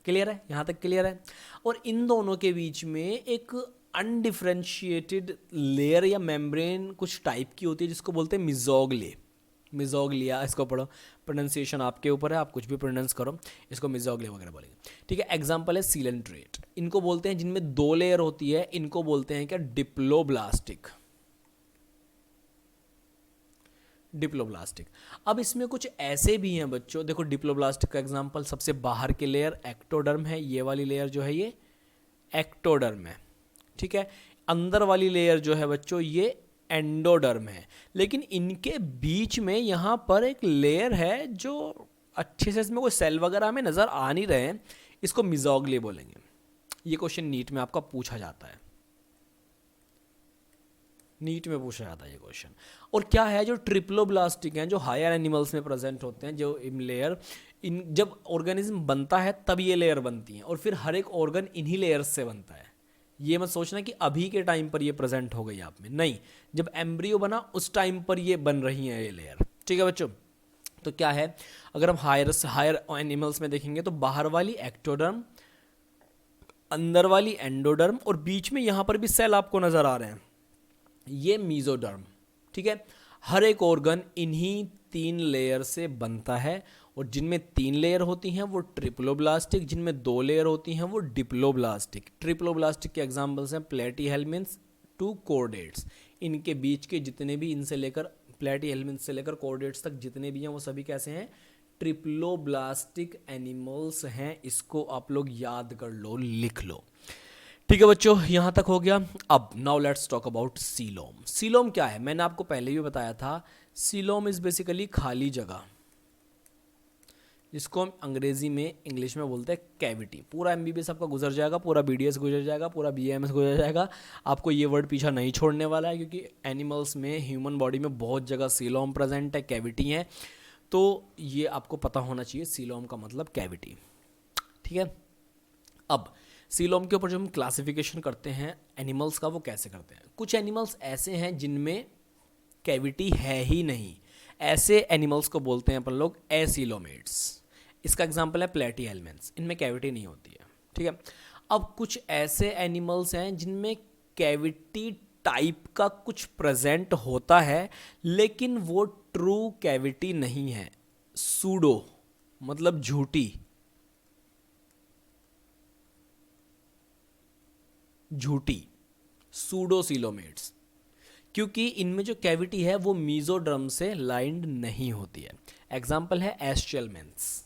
क्लियर है? यहाँ तक क्लियर है। और इन दोनों के बीच में एक अनडिफ्रेंशिएटेड लेयर या मेम्ब्रेन कुछ टाइप की होती है जिसको बोलते हैं मिजोग्ले, मिजोग्लिया। इसको पढ़ो, प्रोनाउंसिएशन आपके ऊपर है, आप कुछ भी प्रोनाउंस करो, इसको मिजोग्ले वगैरह बोलेंगे, ठीक है। एग्जाम्पल है सीलेंट्रेट। इनको बोलते हैं जिनमें 2 लेयर होती है, इनको बोलते हैं क्या? Diploblastic, diploblastic. अब इसमें कुछ ऐसे भी हैं बच्चों, देखो डिप्लोब्लास्टिक का एग्जांपल, सबसे बाहर की लेयर एक्टोडर्म है, ये वाली लेयर जो है ये एक्टोडर्म है, ठीक है। अंदर वाली लेयर जो है बच्चों ये एंडोडर्म है। लेकिन इनके बीच में यहाँ पर एक लेयर है जो अच्छे से, इसमें कोई सेल वगैरह हमें नज़र आ नहीं रहे हैं, इसको मिजोग्ले बोलेंगे। ये क्वेश्चन नीट में आपका पूछा जाता है, नीट में पूछा जाता है ये क्वेश्चन। और क्या है, जो ट्रिप्लोब्लास्टिक हैं, जो हायर एनिमल्स में प्रेजेंट होते हैं, जो लेयर, इन जब ऑर्गेनिज्म बनता है तब ये लेयर बनती हैं और फिर हर एक ऑर्गन इन्हीं लेयर्स से बनता है। ये मत सोचना कि अभी के टाइम पर ये प्रेजेंट हो गई आप में, नहीं, जब एम्ब्रियो बना उस टाइम पर ये बन रही हैं ये लेयर, ठीक है बच्चों। तो क्या है, अगर हम हायर एनिमल्स में देखेंगे तो बाहर वाली एक्टोडर्म, अंदर वाली एंडोडर्म और बीच में यहाँ पर भी सेल आपको नज़र आ रहे हैं, ये मीजोडर्म, ठीक है। हर एक ऑर्गन इन्हीं 3 लेयर से बनता है और जिनमें 3 लेयर होती हैं वो ट्रिप्लोब्लास्टिक, जिनमें 2 लेयर होती हैं वो डिप्लोब्लास्टिक। ट्रिप्लोब्लास्टिक के एग्जांपल्स हैं प्लेटीहेल्मिन्थ्स टू कॉर्डेट्स। इनके बीच के जितने भी, इनसे लेकर प्लेटीहेल्मिन्थ्स से लेकर कॉर्डेट्स तक जितने भी हैं वो सभी कैसे हैं? ट्रिप्लोब्लास्टिक एनिमल्स हैं। इसको आप लोग याद कर लो, लिख लो, ठीक है बच्चों। यहाँ तक हो गया। अब now let's talk about coelom. Coelom क्या है? मैंने आपको पहले भी बताया था, सीलोम इज बेसिकली खाली जगह, जिसको हम अंग्रेजी में, इंग्लिश में बोलते हैं कैविटी। पूरा एमबीबीएस आपका गुजर जाएगा, पूरा बीडीएस गुजर जाएगा, पूरा बीएमएस गुजर जाएगा, आपको ये वर्ड पीछा नहीं छोड़ने वाला है, क्योंकि एनिमल्स में, ह्यूमन बॉडी में बहुत जगह सीलोम प्रेजेंट है, कैविटी है, तो ये आपको पता होना चाहिए, सीलोम का मतलब कैविटी, ठीक है। अब सीलोम के ऊपर जो हम क्लासिफिकेशन करते हैं एनिमल्स का, वो कैसे करते हैं? कुछ एनिमल्स ऐसे हैं जिनमें कैविटी है ही नहीं, ऐसे एनिमल्स को बोलते हैं अपन लोग एसीलोमेट्स। इसका एग्जांपल है प्लेटीहेल्मिन्थ्स, इनमें कैविटी नहीं होती है, ठीक है। अब कुछ ऐसे एनिमल्स हैं जिनमें कैविटी टाइप का कुछ प्रेजेंट होता है, लेकिन वो ट्रू कैविटी नहीं है, सूडो मतलब झूठी, झूठी, सूडोसीलोमेट्स, क्योंकि इनमें जो कैविटी है वो मीजोडर्म से लाइंड नहीं होती है। एग्जाम्पल है एस्चेलमेंथ्स,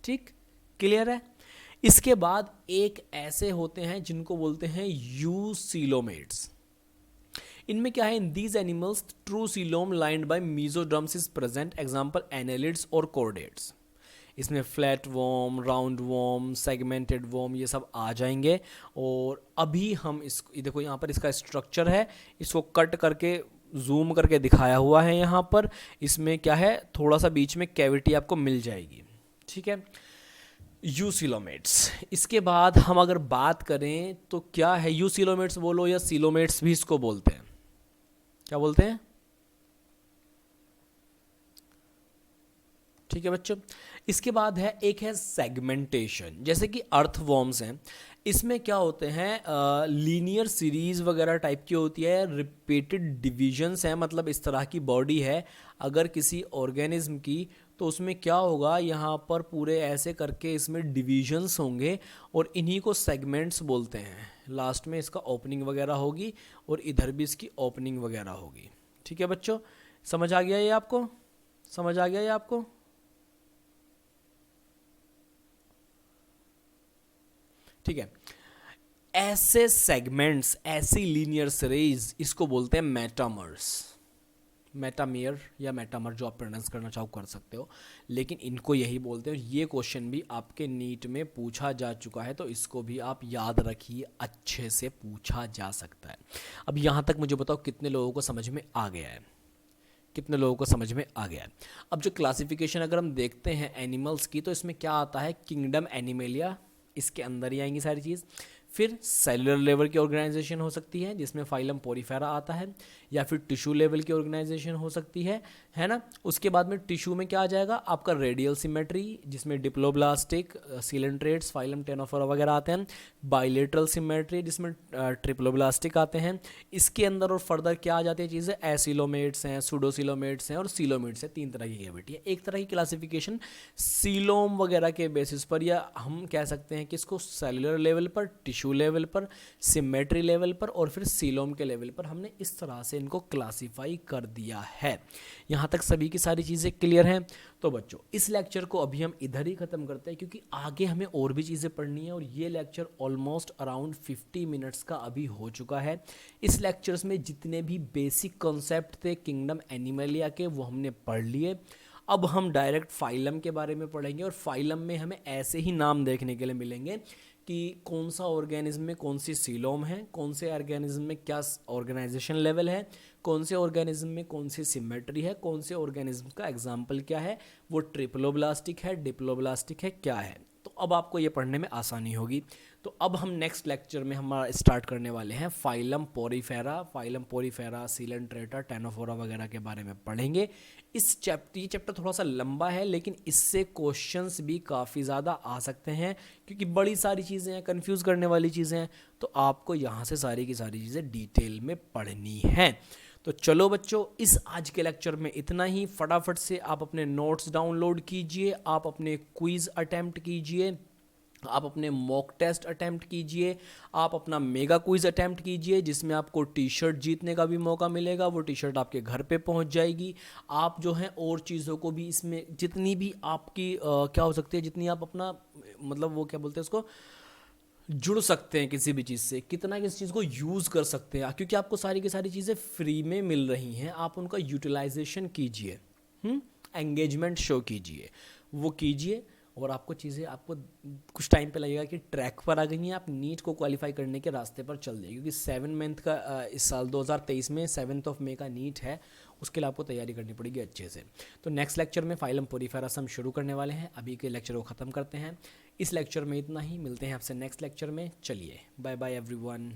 ठीक, क्लियर है। इसके बाद एक ऐसे होते हैं जिनको बोलते हैं यूसीलोमेट्स। इनमें क्या है, in these animals true coelom lined by mesoderms is present. Example annelids और कॉर्डेट्स। इसमें flat worm, round worm, segmented worm, ये सब आ जाएंगे। और अभी हम इसको देखो, यहाँ पर इसका स्ट्रक्चर है, इसको कट करके जूम करके दिखाया हुआ है यहाँ पर। इसमें क्या है, थोड़ा सा बीच में कैविटी आपको मिल जाएगी, ठीक है। यूसिलोमेट्स। इसके बाद हम अगर बात करें तो क्या है, यूसिलोमेट्स बोलो या सिलोमेट्स भी इसको बोलते हैं, क्या बोलते हैं? ठीक है बच्चों। इसके बाद है एक है सेगमेंटेशन। जैसे कि अर्थवॉर्म्स हैं, इसमें क्या होते हैं, लीनियर सीरीज वगैरह टाइप की होती है, रिपीटेड डिविजन्स हैं, मतलब इस तरह की बॉडी है अगर किसी ऑर्गेनिज्म की, तो उसमें क्या होगा, यहाँ पर पूरे ऐसे करके इसमें डिविजन्स होंगे और इन्हीं को सेगमेंट्स बोलते हैं। लास्ट में इसका ओपनिंग वगैरह होगी और इधर भी इसकी ओपनिंग वगैरह होगी। ठीक है बच्चों, समझ आ गया ये आपको? समझ आ गया ये आपको? ठीक है। ऐसे सेगमेंट्स, ऐसी लीनियर सीरीज, इसको बोलते हैं मेटामर्स। मेटामियर या मेटामर, जो आप प्रोनाउंस करना चाहो कर सकते हो, लेकिन इनको यही बोलते हैं। ये क्वेश्चन भी आपके नीट में पूछा जा चुका है, तो इसको भी आप याद रखिए, अच्छे से पूछा जा सकता है। अब यहाँ तक मुझे बताओ कितने लोगों को समझ में आ गया है? कितने लोगों को समझ में आ गया है? अब जो क्लासिफिकेशन अगर हम देखते हैं एनिमल्स की, तो इसमें क्या आता है, किंगडम एनिमेलिया, इसके अंदर ही आएंगी सारी चीज़। फिर सेलुलर लेवल की ऑर्गेनाइजेशन हो सकती है जिसमें फाइलम पोरीफेरा आता है, या फिर टिश्यू लेवल की ऑर्गेनाइजेशन हो सकती है ना। उसके बाद में टिश्यू में क्या आ जाएगा आपका, रेडियल सिमेट्री, जिसमें डिप्लोब्लास्टिक, सीलेंट्रेट्स, फाइलम टेनोफोरा वगैरह आते हैं। बाइलेटरल सिमेट्री, जिसमें ट्रिप्लोब्लास्टिक आते हैं। इसके अंदर और फर्दर क्या आ जाती है चीज़ें, एसिलोमेट्स हैं, सूडोसिलोमेट्स हैं और सीलोमेट्स हैं। 3 तरह की कैविटी है। एक तरह की क्लासिफिकेशन सीलोम वगैरह के बेसिस पर, या हम कह सकते हैं कि इसको सेलुलर लेवल पर, टिश्यू लेवल पर, सिमेट्री लेवल पर और फिर सीलोम के लेवल पर हमने इस तरह से इनको क्लासिफाई कर दिया है। यहाँ तक सभी की सारी चीज़ें क्लियर हैं? तो बच्चों इस लेक्चर को अभी हम इधर ही ख़त्म करते हैं, क्योंकि आगे हमें और भी चीज़ें पढ़नी है और ये लेक्चर ऑलमोस्ट अराउंड 50 मिनट्स का अभी हो चुका है। इस लेक्चर्स में जितने भी बेसिक कॉन्सेप्ट थे किंगडम एनिमलिया के, वो हमने पढ़ लिए। अब हम डायरेक्ट फाइलम के बारे में पढ़ेंगे, और फाइलम में हमें ऐसे ही नाम देखने के लिए मिलेंगे कि कौन सा ऑर्गेनिज्म में कौन सी सीलोम है, कौन से ऑर्गेनिज्म में क्या ऑर्गेनाइजेशन लेवल है, कौन से ऑर्गेनिज्म में कौन सी सिमेट्री है, कौन से ऑर्गेनिज्म का एग्जाम्पल क्या है, वो ट्रिप्लोब्लास्टिक है, डिप्लोब्लास्टिक है, क्या है। तो अब आपको ये पढ़ने में आसानी होगी। तो अब हम नेक्स्ट लेक्चर में हमारा स्टार्ट करने वाले हैं फाइलम पोरीफेरा, सीलेंट्रेटा, टेनोफोरा वगैरह के बारे में पढ़ेंगे। ये चैप्टर थोड़ा सा लंबा है, लेकिन इससे क्वेश्चंस भी काफ़ी ज़्यादा आ सकते हैं, क्योंकि बड़ी सारी चीज़ें हैं, कंफ्यूज करने वाली चीज़ें हैं, तो आपको यहाँ से सारी की सारी चीज़ें डिटेल में पढ़नी है। तो चलो बच्चों, इस आज के लेक्चर में इतना ही। फटाफट से आप अपने नोट्स डाउनलोड कीजिए, आप अपने क्विज़ अटेम्प्ट कीजिए, आप अपने मॉक टेस्ट अटेम्प्ट कीजिए, आप अपना मेगा क्विज अटेम्प्ट कीजिए, जिसमें आपको टी शर्ट जीतने का भी मौका मिलेगा। वो टी शर्ट आपके घर पे पहुंच जाएगी। आप जो है और चीज़ों को भी, इसमें जितनी भी आपकी क्या हो सकती है, जितनी आप अपना मतलब वो क्या बोलते हैं उसको, जुड़ सकते हैं किसी भी चीज़ से, कितना किस चीज़ को यूज़ कर सकते हैं, क्योंकि आपको सारी की सारी चीज़ें फ्री में मिल रही हैं। आप उनका यूटिलाइजेशन कीजिए, एंगेजमेंट शो कीजिए, वो कीजिए, और आपको चीज़ें, आपको कुछ टाइम पे लगेगा कि ट्रैक पर आ गई हैं, आप नीट को क्वालिफाई करने के रास्ते पर चल जाइए, क्योंकि 7 मंथ का इस साल 2023 में 7 मई का नीट है, उसके लिए आपको तैयारी करनी पड़ेगी अच्छे से। तो नेक्स्ट लेक्चर में फाइलम पोरीफेरा हम शुरू करने वाले हैं। अभी के लेक्चर को ख़त्म करते हैं। इस लेक्चर में इतना ही, मिलते हैं आपसे नेक्स्ट लेक्चर में। चलिए, बाय बाय एवरीवन।